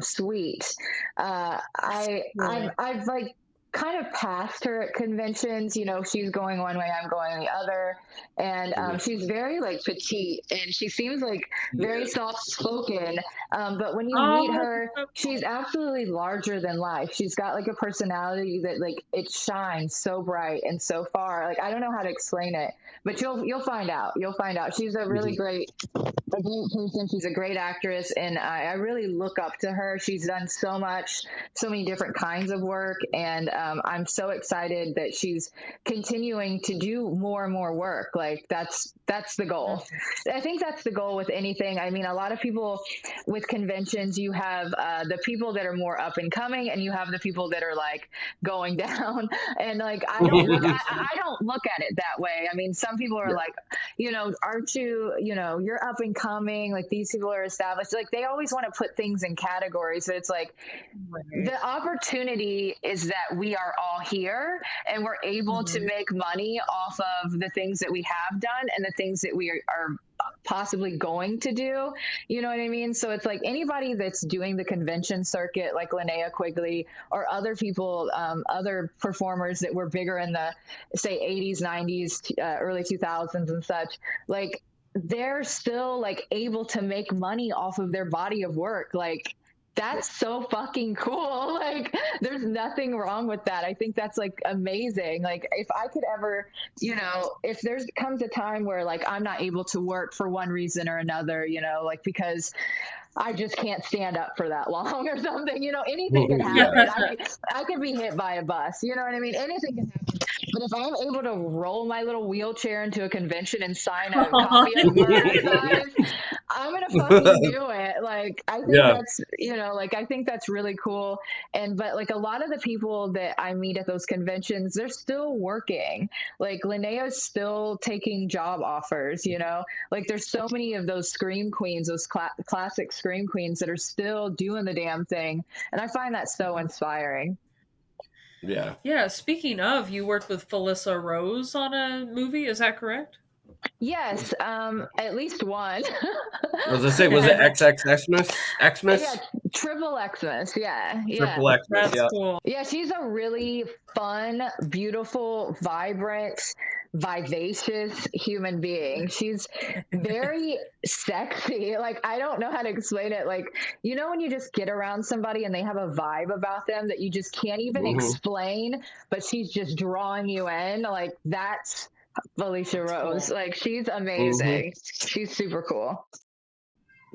sweet. I've like kind of passed her at conventions. You know, she's going one way, I'm going the other, and she's very like petite, and she seems like very soft spoken. But when you meet her, she's absolutely larger than life. She's got like a personality that like it shines so bright and so far. Like I don't know how to explain it, but you'll find out. You'll find out. She's a really great person. She's a great actress, and I really look up to her. She's done so many different kinds of work, and I'm so excited that she's continuing to do more and more work. Like that's the goal. I think that's the goal with anything. I mean, a lot of people with conventions, you have the people that are more up and coming, and you have the people that are like going down. And like I don't look at it that way. I mean, some people are like, you know, aren't you, you know, you're up and coming, like these people are established. Like they always want to put things in categories. So it's like the opportunity is that we are all here and we're able to make money off of the things that we have done and the things that we are possibly going to do. You know what I mean? So it's like anybody that's doing the convention circuit, like Linnea Quigley or other people, other performers that were bigger in the, say, 80s, 90s, early 2000s and such, like, they're still like able to make money off of their body of work. Like, that's so fucking cool. Like, there's nothing wrong with that. I think that's like amazing. Like, if I could ever, if there's comes a time where like I'm not able to work for one reason or another, like because I just can't stand up for that long or something, anything can happen. I could be hit by a bus, you know what I mean? Anything can happen. But if I'm able to roll my little wheelchair into a convention and sign a copy of Burnside, I'm going to fucking do it. Like, I think that's, like, I think that's really cool. But like a lot of the people that I meet at those conventions, they're still working. Like Linnea's still taking job offers, like there's so many of those scream queens, those classic scream queens that are still doing the damn thing. And I find that so inspiring. Yeah. Yeah. Speaking of, you worked with Felissa Rose on a movie. Is that correct? Yes. At least one. I was gonna say, was it XXXmas? Xmas? Yeah, Triple Xmas. Yeah. Triple Xmas. That's Yeah. cool. Yeah, she's a really fun, beautiful, vibrant, vivacious human being. She's very sexy. Like, I don't know how to explain it. Like, when you just get around somebody and they have a vibe about them that you just can't even explain, but she's just drawing you in. Like, that's Felissa Rose. Cool. Like, she's amazing. She's super cool.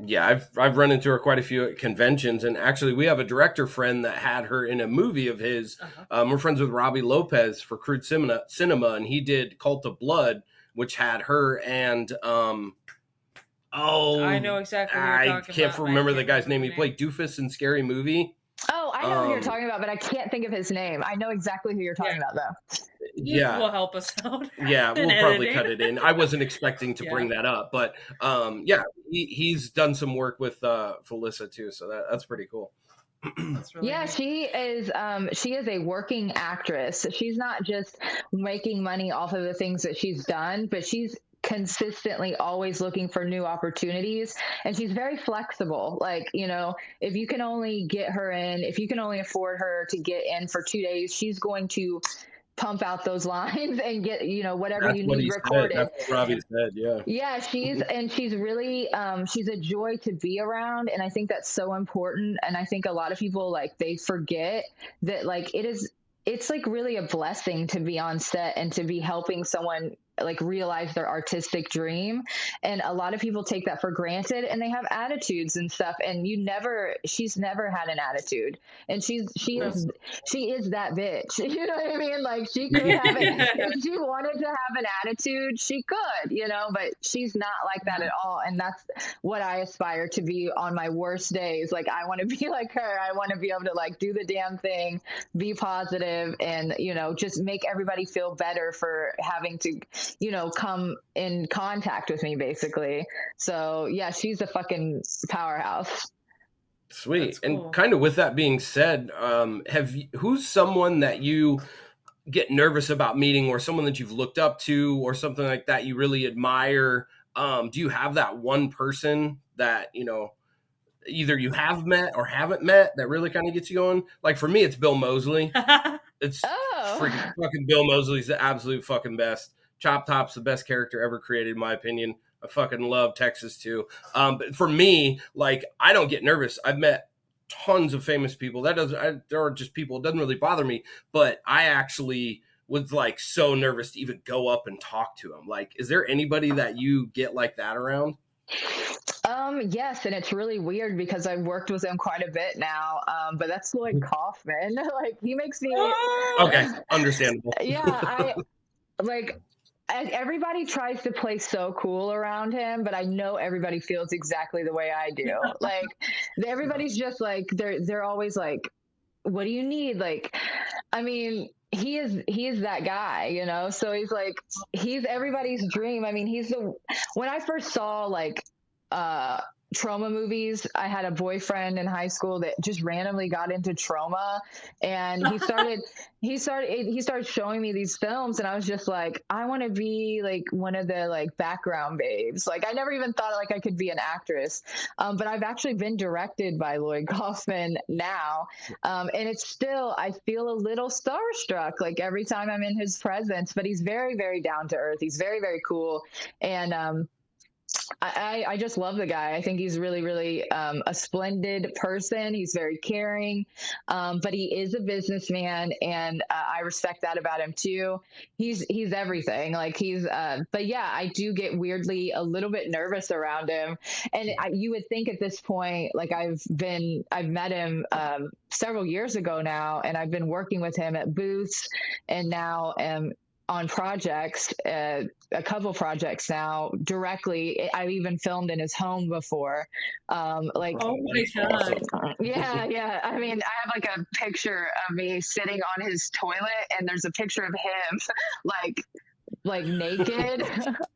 Yeah, I've run into her quite a few at conventions, and actually we have a director friend that had her in a movie of his. We're friends with Robbie Lopez for Crude Cinema, and he did Cult of Blood, which had her and I know exactly what you're talking about. I can't remember the guy's name. He played Doofus in Scary Movie. Oh, I know who you're talking about, but I can't think of his name. I know exactly who you're talking about, though. Yeah, will help us out. Yeah, we'll probably cut it in. I wasn't expecting to bring that up, but he's done some work with Felissa too, so that's pretty cool. That's really neat. She is a working actress. She's not just making money off of the things that she's done, but she's consistently always looking for new opportunities, and she's very flexible. Like, if you can only get her in, if you can only afford her to get in for 2 days, she's going to pump out those lines and get, whatever you need recorded. That's what Robbie said. Yeah, she's really she's a joy to be around, and I think that's so important. And I think a lot of people, like, they forget that, like, it's like really a blessing to be on set and to be helping someone like realize their artistic dream. And a lot of people take that for granted, and they have attitudes and stuff. And she's never had an attitude. And she is that bitch. You know what I mean? Like, she could have it. If she wanted to have an attitude, she could, but she's not like that at all. And that's what I aspire to be on my worst days. Like, I want to be like her. I want to be able to, like, do the damn thing, be positive, and, just make everybody feel better for having to, come in contact with me, basically. So yeah, she's a fucking powerhouse. Sweet. Cool. And kind of with that being said, who's someone that you get nervous about meeting, or someone that you've looked up to, or something like that you really admire? Do you have that one person that, either you have met or haven't met that really kind of gets you going? Like, for me, it's Bill Moseley. It's freaking fucking Bill Moseley's the absolute fucking best. Chop Top's the best character ever created, in my opinion. I fucking love Texas too. But for me, like, I don't get nervous. I've met tons of famous people. There are just people. It doesn't really bother me. But I actually was like so nervous to even go up and talk to him. Like, is there anybody that you get like that around? Yes, and it's really weird because I've worked with him quite a bit now. But that's Lloyd Kaufman. Like, he makes me okay, understandable. Yeah, everybody tries to play so cool around him, but I know everybody feels exactly the way I do. Like, everybody's just like, they're always like, what do you need? Like, I mean, he is that guy, so he's everybody's dream. I mean, when I first saw like, trauma movies, I had a boyfriend in high school that just randomly got into trauma, and he started showing me these films, and I was just like, I want to be like one of the like background babes. Like, I never even thought like I could be an actress, but I've actually been directed by Lloyd Kaufman now, and it's still, I feel a little starstruck like every time I'm in his presence. But he's very, very down to earth. He's very, very cool, and I just love the guy. I think he's really, really a splendid person. He's very caring, but he is a businessman, and I respect that about him too. He's everything. Like but yeah, I do get weirdly a little bit nervous around him, and you would think at this point, like I've met him several years ago now, and I've been working with him at booths, and now am on projects, a couple projects now directly. I've even filmed in his home before. Like, oh my God. yeah. I mean, I have like a picture of me sitting on his toilet, and there's a picture of him like naked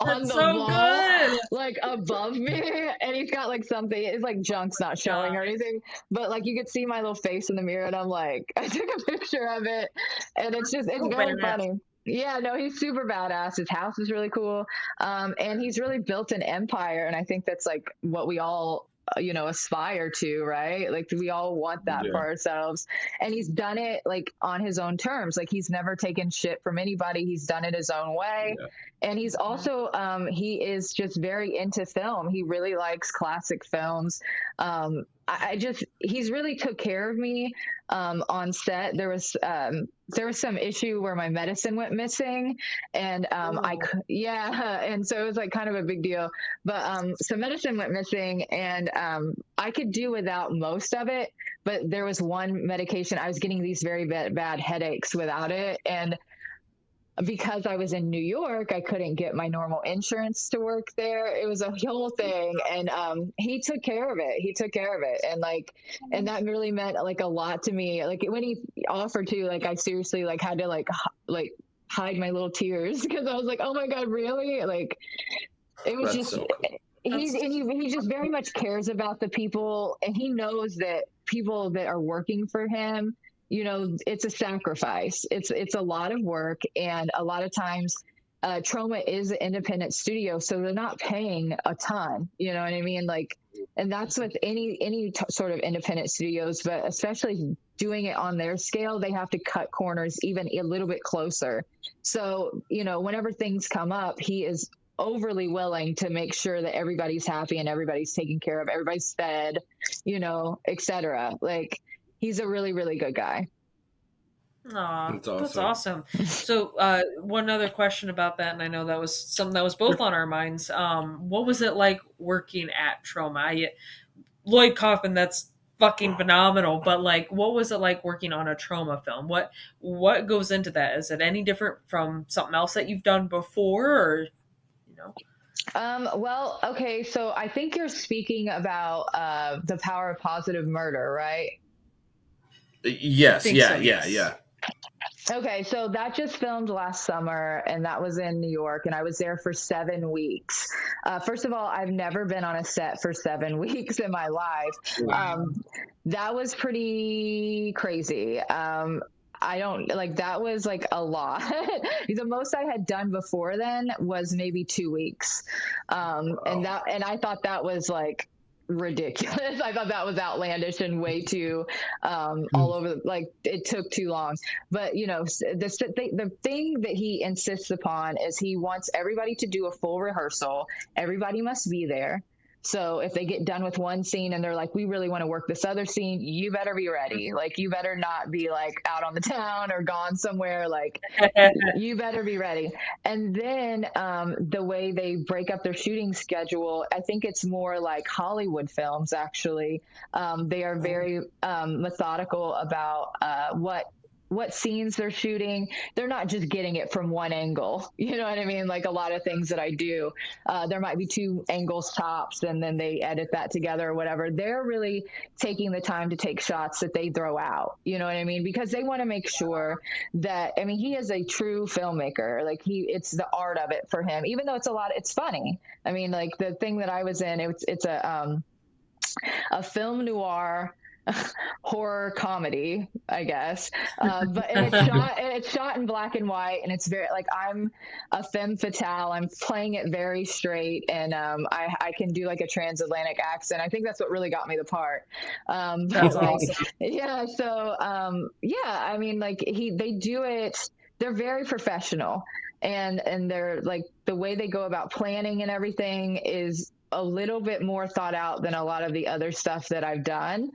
on the so wall, good. like above me, and he's got like something. It's like junk's not showing or anything, but like you could see my little face in the mirror, and I'm like, I took a picture of it, and it's very funny. Yeah, no, he's super badass. His house is really cool. And he's really built an empire. And I think that's like what we all, aspire to, right? Like we all want that for ourselves. And he's done it like on his own terms. Like he's never taken shit from anybody. He's done it his own way. Yeah. And he's also, he is just very into film. He really likes classic films. He's really took care of me on set. There was some issue where my medicine went missing, and and so it was like kind of a big deal. But so medicine went missing, and I could do without most of it, but there was one medication. I was getting these very bad headaches without it, and because I was in New York, I couldn't get my normal insurance to work there. It was a whole thing. And he took care of it. And that really meant like a lot to me. Like when he offered to, like, I seriously like had to like hide my little tears, because I was like, oh my God, really? Like it was just so cool. He just very much cares about the people, and he knows that people that are working for him, it's a sacrifice. It's a lot of work. And a lot of times Trauma is an independent studio, so they're not paying a ton, you know what I mean? Like, and that's with any sort of independent studios, but especially doing it on their scale, they have to cut corners even a little bit closer. So, whenever things come up, he is overly willing to make sure that everybody's happy and everybody's taken care of, everybody's fed, etc. Like, he's a really, really good guy. Aw, that's awesome. So one other question about that, and I know that was something that was both on our minds. What was it like working at Trauma? Lloyd Kaufman, that's fucking phenomenal, but like, what was it like working on a Trauma film? What goes into that? Is it any different from something else that you've done before, or well, okay, so I think you're speaking about The Power of Positive Murder, right? Yes. Yeah. Okay, so that just filmed last summer, and that was in New York, and I was there for 7 weeks. First of all, I've never been on a set for 7 weeks in my life. Wow. That was pretty crazy. That was like a lot. The most I had done before then was maybe 2 weeks. And I thought that was like ridiculous. I thought that was outlandish and way too all over. Like, it took too long. But the thing that he insists upon is he wants everybody to do a full rehearsal. Everybody must be there. So if they get done with one scene and they're like, we really want to work this other scene, you better be ready. Like, you better not be like out on the town or gone somewhere. Like, you better be ready. And then the way they break up their shooting schedule, I think it's more like Hollywood films, actually. They are very methodical about what scenes they're shooting. They're not just getting it from one angle. You know what I mean? Like a lot of things that I do, there might be 2 angles tops, and then they edit that together or whatever. They're really taking the time to take shots that they throw out. You know what I mean? Because they want to make sure that, I mean, he is a true filmmaker. Like, it's the art of it for him, even though it's funny. I mean, like the thing that I was in, it's a film noir horror comedy, I guess, but it's shot in black and white, and it's very like, I'm a femme fatale. I'm playing it very straight, and I can do like a transatlantic accent. I think that's what really got me the part. That's awesome. Yeah. So I mean, like they do it. They're very professional, and they're like, the way they go about planning and everything is a little bit more thought out than a lot of the other stuff that I've done.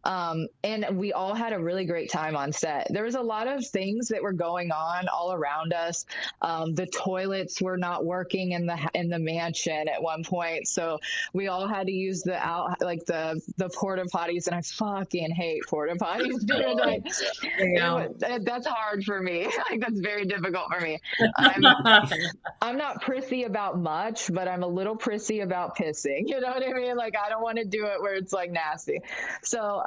And we all had a really great time on set. There was a lot of things that were going on all around us. The toilets were not working in the mansion at one point, so we all had to use the porta potties, and I fucking hate porta potties, dude. Like, that's hard for me. Like, that's very difficult for me. I'm not prissy about much, but I'm a little prissy about pissing. You know what I mean? Like, I don't want to do it where it's like nasty. So,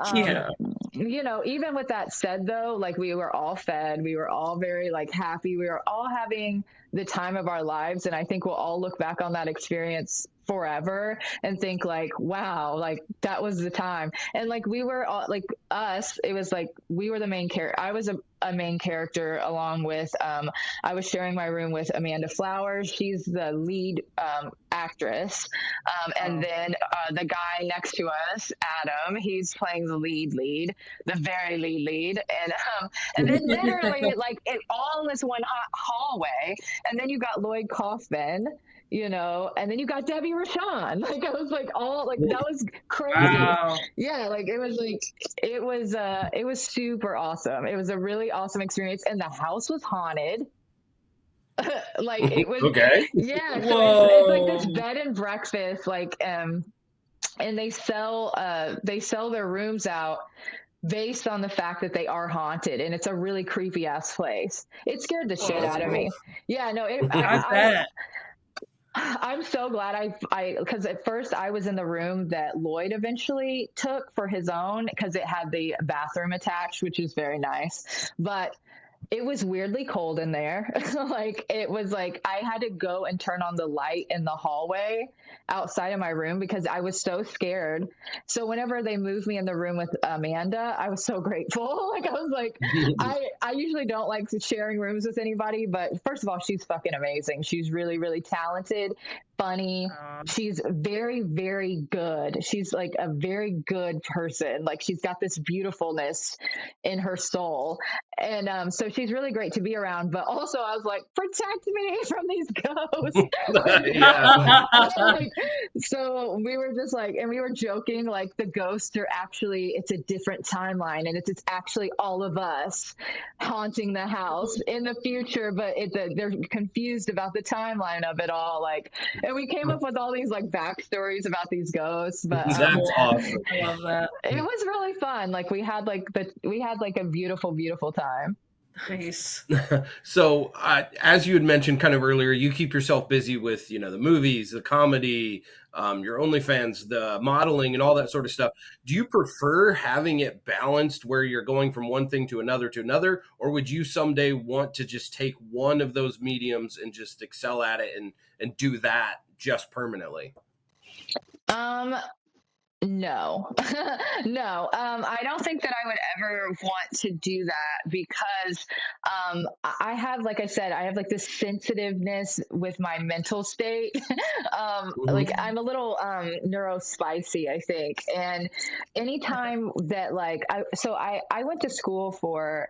you know, even with that said, though, like, we were all fed, we were all very like happy, we were all having the time of our lives, and I think we'll all look back on that experience forever and think like, wow, like that was the time. And like, we were all like, us, it was like we were the main character. I was a main character, along with I was sharing my room with Amanda Flowers. She's the lead actress, and then the guy next to us, Adam, he's playing the lead, the very lead, and then literally like it all in this one hallway, and then you got Lloyd Kaufman, you know, and then you got Debbie Rashawn. Like, I was like, all like, that was crazy. Wow. Yeah, like it was super awesome. It was a really awesome experience, and the house was haunted. Like, it was okay. Yeah, so it's like this bed and breakfast, like, and they sell their rooms out based on the fact that they are haunted, and it's a really creepy ass place. It scared the shit out of me. Yeah, no, I'm so glad because at first I was in the room that Lloyd eventually took for his own, because it had the bathroom attached, which is very nice, but it was weirdly cold in there. Like, it was like I had to go and turn on the light in the hallway outside of my room because I was so scared. So whenever they moved me in the room with Amanda, I was so grateful. Like, I was like, I usually don't like sharing rooms with anybody, but first of all, she's fucking amazing. She's really, really talented, funny. She's very, very good. She's like a very good person. Like, she's got this beautifulness in her soul. And so she's really great to be around. But also, I was like, protect me from these ghosts. Like, so we were just like, and we were joking, like, the ghosts are actually, it's a different timeline, and it's actually all of us haunting the house in the future, but they're confused about the timeline of it all. Like, and we came up with all these like backstories about these ghosts. But that's awesome. I love that. It was really fun. Like, we had like a beautiful, beautiful time. Nice. So, as you had mentioned kind of earlier, you keep yourself busy with, you know, the movies, the comedy, your OnlyFans, the modeling, and all that sort of stuff. Do you prefer having it balanced where you're going from one thing to another, or would you someday want to just take one of those mediums and just excel at it and do that just permanently? No, no. I don't think that I would ever want to do that because I have, like I said, I have like this sensitiveness with my mental state. Like, I'm a little neurospicy, I think. And anytime that like, I went to school for,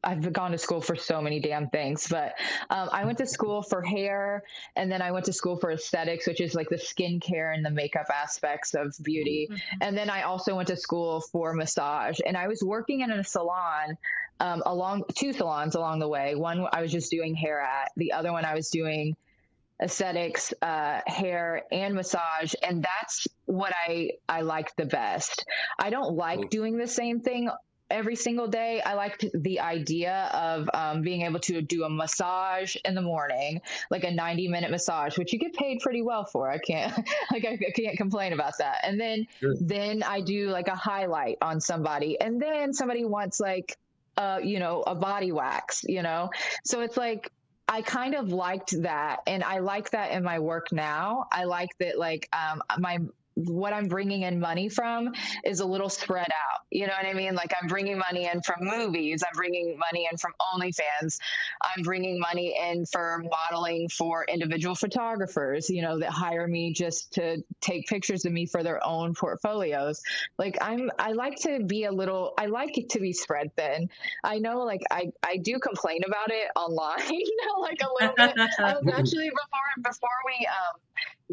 I've gone to school for so many damn things, but I went to school for hair, and then I went to school for aesthetics, which is like the skincare and the makeup aspects of beauty. Mm-hmm. And then I also went to school for massage, and I was working in a salon, two salons along the way. One I was just doing hair at, the other one I was doing aesthetics, hair and massage. And that's what I like the best. I don't like doing the same thing every single day. I liked the idea of being able to do a massage in the morning, like a 90-minute massage, which you get paid pretty well for. I can't complain about that. And then I do like a highlight on somebody, and then somebody wants like a body wax, so it's like I kind of liked that, and I like that in my work now. I like that, like, what I'm bringing in money from is a little spread out. You know what I mean? Like, I'm bringing money in from movies. I'm bringing money in from OnlyFans. I'm bringing money in for modeling for individual photographers, that hire me just to take pictures of me for their own portfolios. Like, I like to be I like it to be spread thin. I know, like, I do complain about it online, like a little bit. I was actually, before we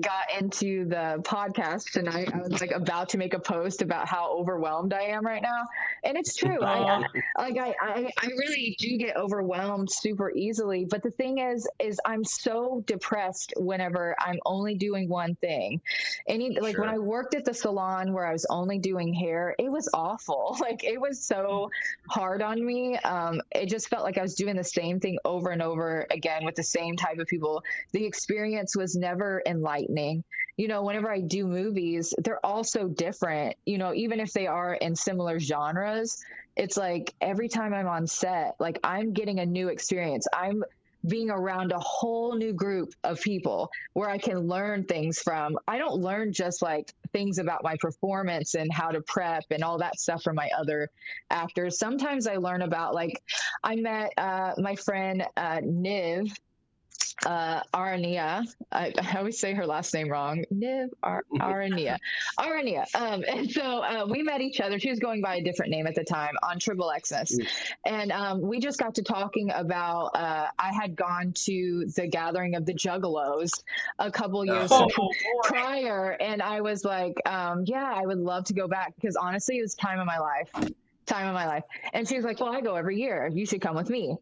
got into the podcast tonight, I was like about to make a post about how overwhelmed I am right now. And it's true. I really do get overwhelmed super easily. But the thing is I'm so depressed whenever I'm only doing one thing. Like when I worked at the salon where I was only doing hair, it was awful. Like it was so hard on me. It just felt like I was doing the same thing over and over again with the same type of people. The experience was never enlightening. Whenever I do movies, they're all so different, even if they are in similar genres. It's like every time I'm on set, like I'm getting a new experience. I'm being around a whole new group of people where I can learn things from. I don't learn just like things about my performance and how to prep and all that stuff from my other actors. Sometimes I learn about, like, I met my friend Niv Arania. I always say her last name wrong. Niv Arania. And so we met each other. She was going by a different name at the time on Triple Xmas. And we just got to talking about, I had gone to the gathering of the Juggalos a couple years prior. And I was like, yeah, I would love to go back because honestly, it was time of my life. And she was like, well, I go every year. You should come with me.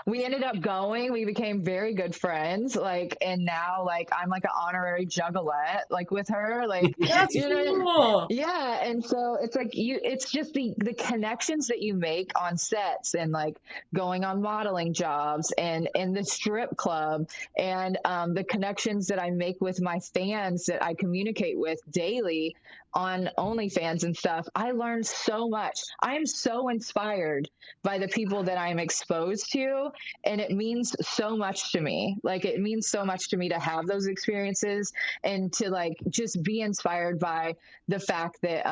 We ended up going. We became very good friends. Like, and now, like, I'm like an honorary juggalette, like with her. Like, that's cool. Yeah. And so it's like it's just the connections that you make on sets and like going on modeling jobs and in the strip club and the connections that I make with my fans that I communicate with daily on OnlyFans and stuff. I learned so much. I am so inspired by the people that I'm exposed to, and it means so much to me. Like, it means so much to me to have those experiences and to like just be inspired by the fact that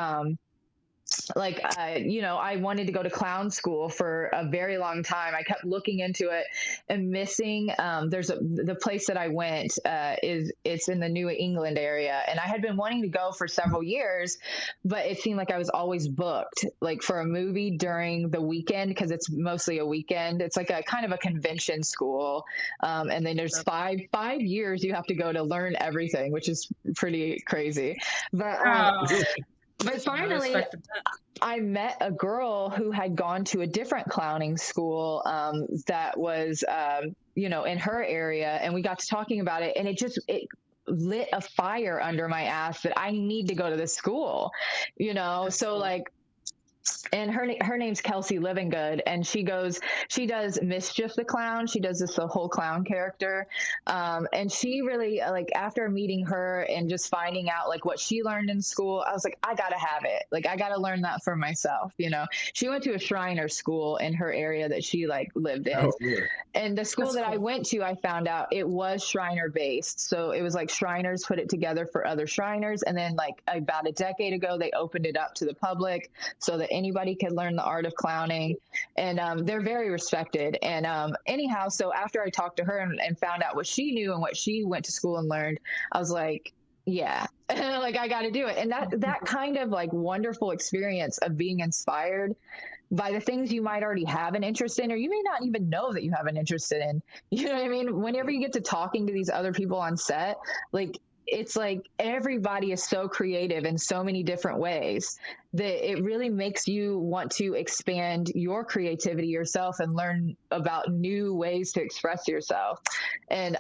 I wanted to go to clown school for a very long time. I kept looking into it and missing. The place that I went it's in the New England area, and I had been wanting to go for several years, but it seemed like I was always booked, like for a movie during the weekend because it's mostly a weekend. It's like a kind of a convention school, and then there's five years you have to go to learn everything, which is pretty crazy. But finally, I met a girl who had gone to a different clowning school that was, in her area. And we got to talking about it. And it lit a fire under my ass that I need to go to this school, So like, and her name's Kelsey Livingood, and she does Mischief the Clown. She does the whole clown character. And she really, like, after meeting her and just finding out like what she learned in school, I was like, I gotta have it. Like, I gotta learn that for myself. She went to a Shriner school in her area that she like lived in. Oh, yeah. And the school I went to, I found out it was Shriner based. So it was like Shriners put it together for other Shriners. And then like about a decade ago, they opened it up to the public so that anybody could learn the art of clowning, and they're very respected. And anyhow, so after I talked to her and found out what she knew and what she went to school and learned, I was like, yeah, like I got to do it. And that kind of like wonderful experience of being inspired by the things you might already have an interest in, or you may not even know that you have an interest in, you know what I mean? Whenever you get to talking to these other people on set, like, it's like everybody is so creative in so many different ways that it really makes you want to expand your creativity yourself and learn about new ways to express yourself. And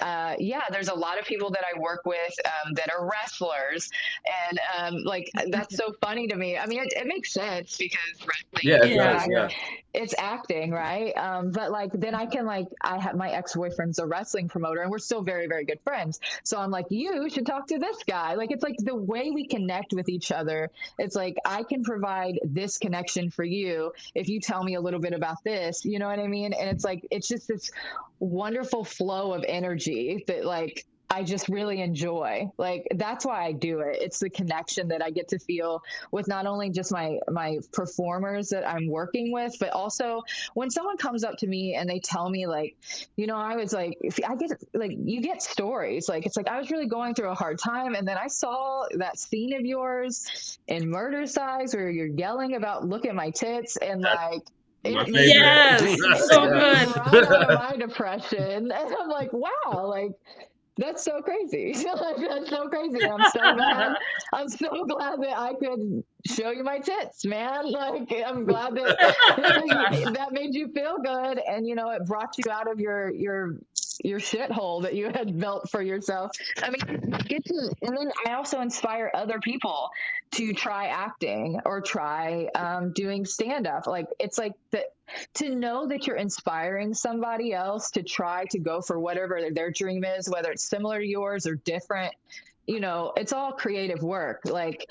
there's a lot of people that I work with that are wrestlers, and like that's so funny to me. I mean, it makes sense because wrestling, it's acting, right? But like then I have my ex-boyfriend's a wrestling promoter, and we're still very, very good friends. So I'm like, you should talk to this guy. Like, it's like the way we connect with each other. It's like I can provide this connection for you if you tell me a little bit about this, you know what I mean? And it's like, it's just this wonderful flow of energy that like I just really enjoy. Like, that's why I do it. It's the connection that I get to feel with not only just my performers that I'm working with, but also when someone comes up to me and they tell me like, I was like, I get like, you get stories. Like, it's like, I was really going through a hard time. And then I saw that scene of yours in Murder Size where you're yelling about, look at my tits, and like, yes, so good. Right out of my depression. And I'm like, wow, like, That's so crazy. That's so crazy. I'm so glad that I could show you my tits, man. Like, I'm glad that that made you feel good, and it brought you out of your shithole that you had built for yourself. I mean, and then I also inspire other people to try acting or try doing stand up. Like, it's like to know that you're inspiring somebody else to try to go for whatever their dream is, whether it's similar to yours or different, it's all creative work. Like,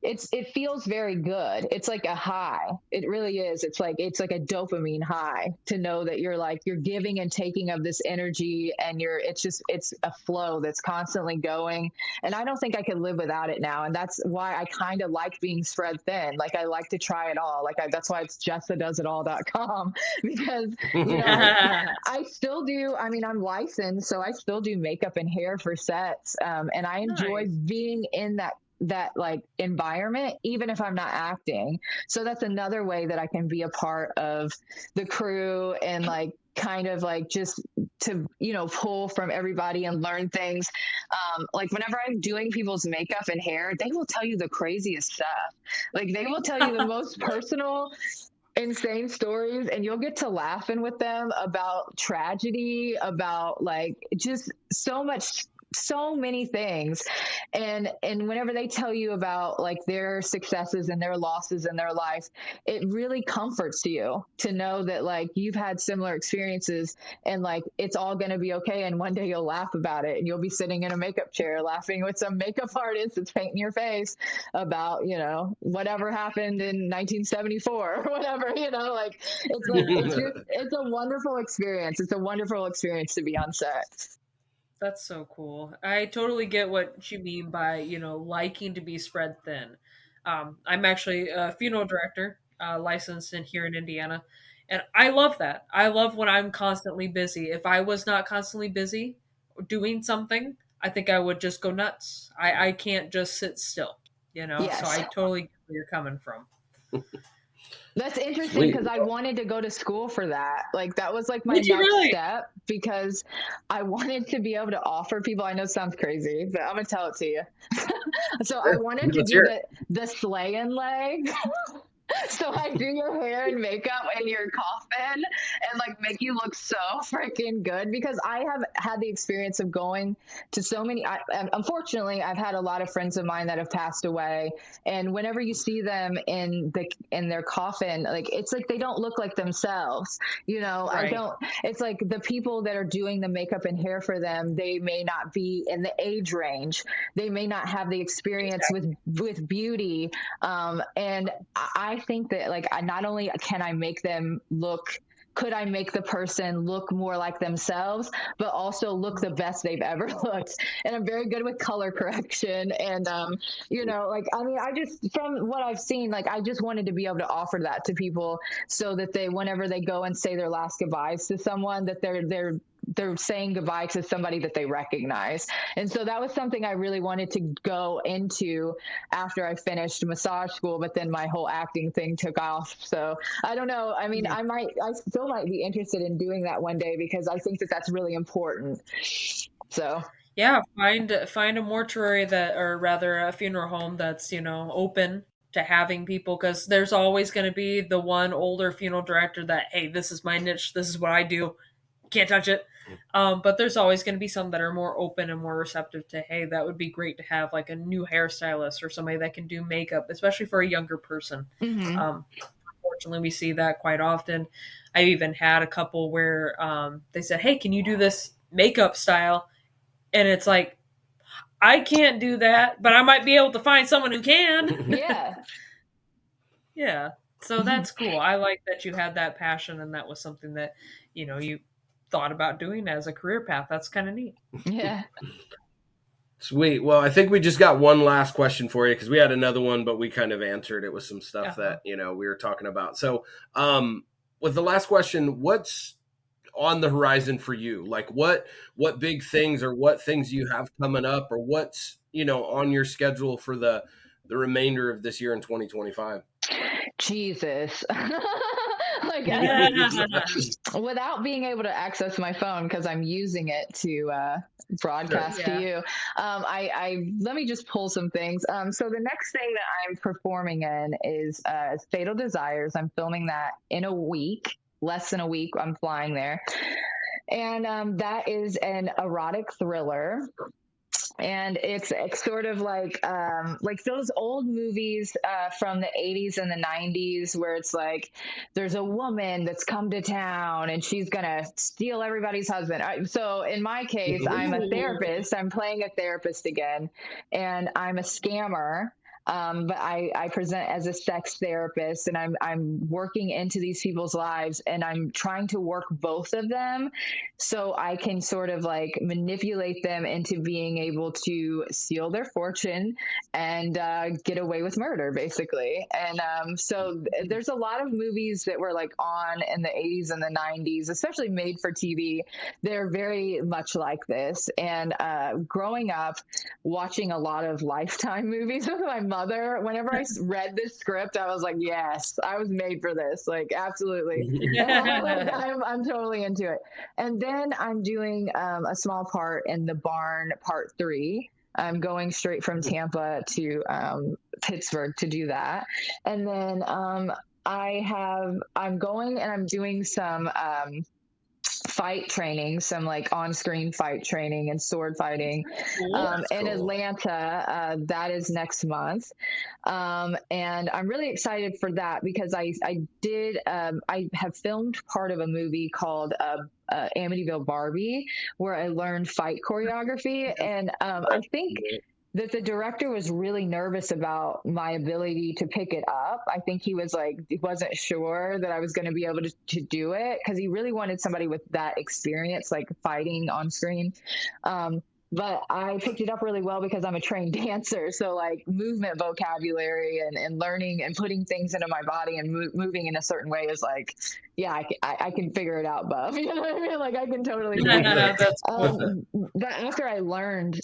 it feels very good. It's like a high. It really is. It's like a dopamine high to know that you're giving and taking of this energy, and it's a flow that's constantly going. And I don't think I could live without it now. And that's why I kind of like being spread thin. Like, I like to try it all. That's why it's jessadoesitall.com, because, I still do. I mean, I'm licensed, so I still do makeup and hair for sets. And I enjoy being in that like environment, even if I'm not acting. So that's another way that I can be a part of the crew, and like kind of like just to pull from everybody and learn things. Like, whenever I'm doing people's makeup and hair, they will tell you the craziest stuff. Like, they will tell you the most personal, insane stories, and you'll get to laughing with them about tragedy, about like just so many things. And whenever they tell you about like their successes and their losses in their life, it really comforts you to know that like you've had similar experiences, and like it's all going to be okay. And one day you'll laugh about it, and you'll be sitting in a makeup chair laughing with some makeup artist that's painting your face about, whatever happened in 1974 or whatever, like it's a wonderful experience. It's a wonderful experience to be on set. That's so cool. I totally get what you mean by, liking to be spread thin. I'm actually a funeral director, licensed here in Indiana. And I love that. I love when I'm constantly busy. If I was not constantly busy doing something, I think I would just go nuts. I can't just sit still, Yes. So I totally get where you're coming from. That's interesting, because I wanted to go to school for that. Like, that was like my next step, because I wanted to be able to offer people. I know it sounds crazy, but I'm gonna tell it to you. So I wanted to do the slaying leg. So I do your hair and makeup and your coffin and like make you look so freaking good, because I have had the experience of going to so many. Unfortunately, I've had a lot of friends of mine that have passed away, and whenever you see them in their coffin, like it's like they don't look like themselves. Right. It's like the people that are doing the makeup and hair for them, they may not be in the age range. They may not have the experience with beauty, and I think that like not only can I make them could I make the person look more like themselves, but also look the best they've ever looked. And I'm very good with color correction. And, I just, from what I've seen, like, I just wanted to be able to offer that to people, so that whenever they go and say their last goodbyes to someone, that they're saying goodbye to somebody that they recognize. And so that was something I really wanted to go into after I finished massage school, but then my whole acting thing took off. So I don't know. I mean, I still might be interested in doing that one day, because I think that that's really important. So yeah, find a mortuary or rather a funeral home that's, open to having people, because there's always going to be the one older funeral director that, hey, this is my niche, this is what I do, can't touch it. But there's always going to be some that are more open and more receptive to, hey, that would be great to have like a new hairstylist or somebody that can do makeup, especially for a younger person. Mm-hmm. Unfortunately, we see that quite often. I've even had a couple where they said, hey, can you do this makeup style? And it's like, I can't do that, but I might be able to find someone who can. Yeah. Yeah. So that's cool. I like that you had that passion, and that was something that, you thought about doing as a career path. That's kind of neat. Yeah. Sweet. Well, I think we just got one last question for you, because we had another one, but we kind of answered it with some stuff that, we were talking about. So with the last question, what's on the horizon for you? Like what big things or what things you have coming up, or what's, on your schedule for the remainder of this year in 2025? Jesus. like without being able to access my phone because I'm using it to broadcast Sure. to Yeah. you. I let me just pull some things. So the next thing that I'm performing in is Fatal Desires. I'm filming that in a week, less than a week. I'm flying there. And that is an erotic thriller. And it's sort of like those old movies from the 80s and the 90s where it's like there's a woman that's come to town and she's gonna steal everybody's husband. So in my case, I'm a therapist. I'm playing a therapist again, and I'm a scammer. But I present as a sex therapist, and I'm working into these people's lives, and I'm trying to work both of them so I can sort of like manipulate them into being able to steal their fortune and get away with murder, basically. And so there's a lot of movies that were like on in the 80s and the 90s, especially made for TV. They're very much like this. And growing up, watching a lot of Lifetime movies with my mother, whenever I read this script, I was like, yes, I was made for this. Like, absolutely. I'm totally into it. And then I'm doing a small part in The Barn Part 3. I'm going straight from Tampa to Pittsburgh to do that. And then I'm going and I'm doing some fight training, some like on-screen fight training and sword fighting in Atlanta. That is next month. And I'm really excited for that because I have filmed part of a movie called Amityville Barbie, where I learned fight choreography. And I think that the director was really nervous about my ability to pick it up. I think he was like, he wasn't sure that I was going to be able to do it because he really wanted somebody with that experience, like fighting on screen. But I picked it up really well because I'm a trained dancer. So like movement vocabulary and learning and putting things into my body and moving in a certain way is like, yeah, I can figure it out, Buff. You know what I mean? Like I can totally do it. That's cool. But after I learned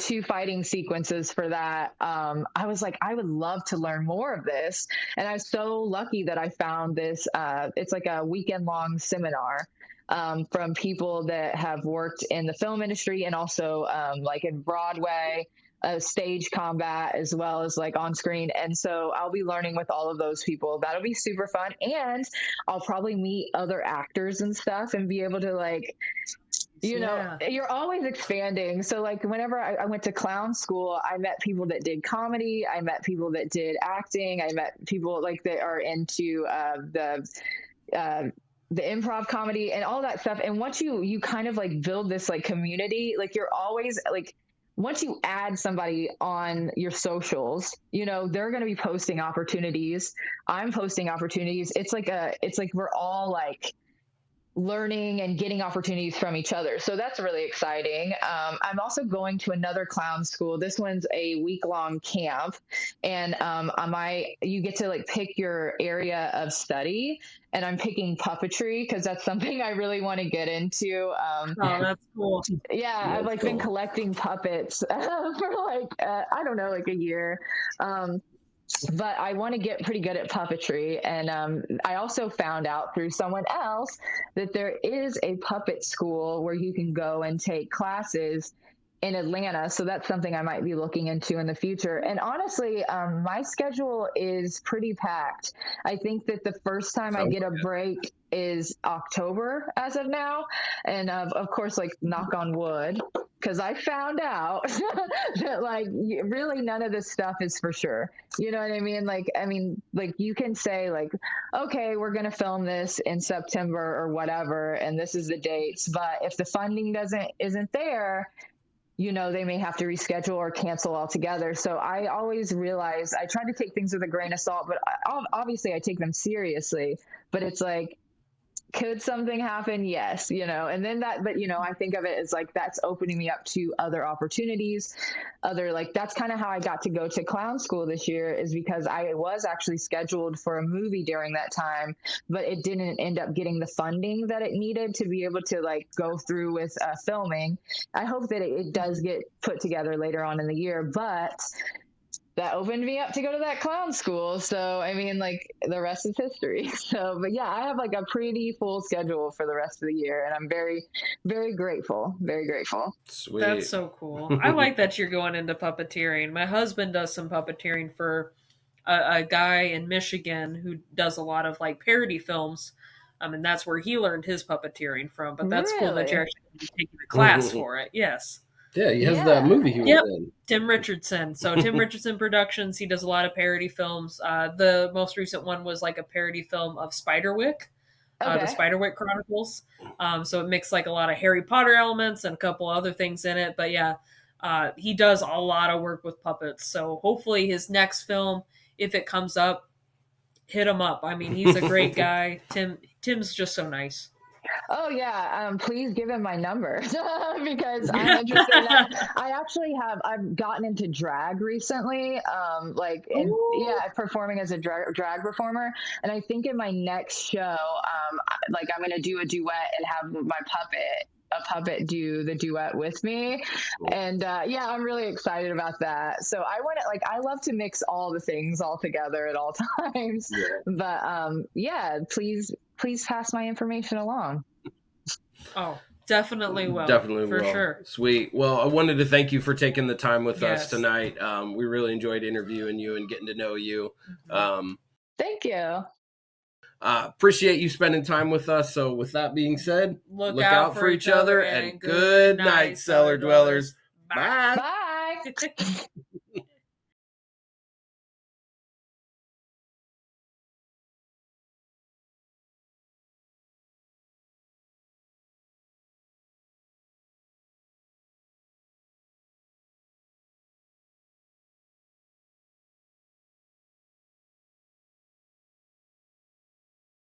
2 fighting sequences for that. I was like, I would love to learn more of this. And I was so lucky that I found this. It's like a weekend long seminar from people that have worked in the film industry and also like in Broadway, stage combat, as well as like on screen. And so I'll be learning with all of those people. That'll be super fun. And I'll probably meet other actors and stuff and be able to like, you know, you're always expanding. So like whenever I went to clown school, I met people that did comedy. I met people that did acting. I met people like that are into the improv comedy and all that stuff. And once you kind of like build this like community, like you're always like, once you add somebody on your socials, you know, they're going to be posting opportunities. I'm posting opportunities. It's like we're all like learning and getting opportunities from each other. So that's really exciting. I'm also going to another clown school. This one's a week-long camp, and you get to like pick your area of study, and I'm picking puppetry because that's something I really want to get into. Oh, that's cool. Yeah, I've like been collecting puppets for like I don't know, like a year. But I want to get pretty good at puppetry. And I also found out through someone else that there is a puppet school where you can go and take classes in Atlanta. So that's something I might be looking into in the future. And honestly, my schedule is pretty packed. I think that the first time I get a break is October as of now. And of course, like knock on wood, because I found out that like really none of this stuff is for sure. You know what I mean? Like you can say like, okay, we're going to film this in September or whatever, and this is the dates. But if the funding isn't there, you know, they may have to reschedule or cancel altogether. So I always realize I try to take things with a grain of salt, but obviously I take them seriously. But it's like, could something happen? Yes, you know, and then but you know, I think of it as like that's opening me up to other opportunities, that's kind of how I got to go to clown school this year, is because I was actually scheduled for a movie during that time, but it didn't end up getting the funding that it needed to be able to like go through with filming. I hope that it does get put together later on in the year, but that opened me up to go to that clown school. So, I mean, like, the rest is history. So, but yeah, I have like a pretty full schedule for the rest of the year, and I'm very, very grateful. Very grateful. Sweet. That's so cool. I like that you're going into puppeteering. My husband does some puppeteering for a guy in Michigan who does a lot of like parody films. And that's where he learned his puppeteering from. But that's cool that you're actually taking a class for it. Yes. Yeah, he has that movie he was in. Tim Richardson. So Tim Richardson Productions, he does a lot of parody films. The most recent one was like a parody film of Spiderwick, the Spiderwick Chronicles. So it mixed like a lot of Harry Potter elements and a couple other things in it. But yeah, he does a lot of work with puppets. So hopefully his next film, if it comes up, hit him up. I mean, he's a great guy. Tim's just so nice. Oh yeah, please give him my number because I'm interested in that. I've gotten into drag recently, performing as a drag performer. And I think in my next show, I'm going to do a duet and have a puppet do the duet with me. And I'm really excited about that. So I love to mix all the things all together at all times. Yeah. But please pass my information along. Oh, definitely will. Definitely for will. Sure. Sweet. Well, I wanted to thank you for taking the time with us tonight. We really enjoyed interviewing you and getting to know you. Thank you. Appreciate you spending time with us. So with that being said, look out for each other and good night, cellar dwellers. Bye. Bye.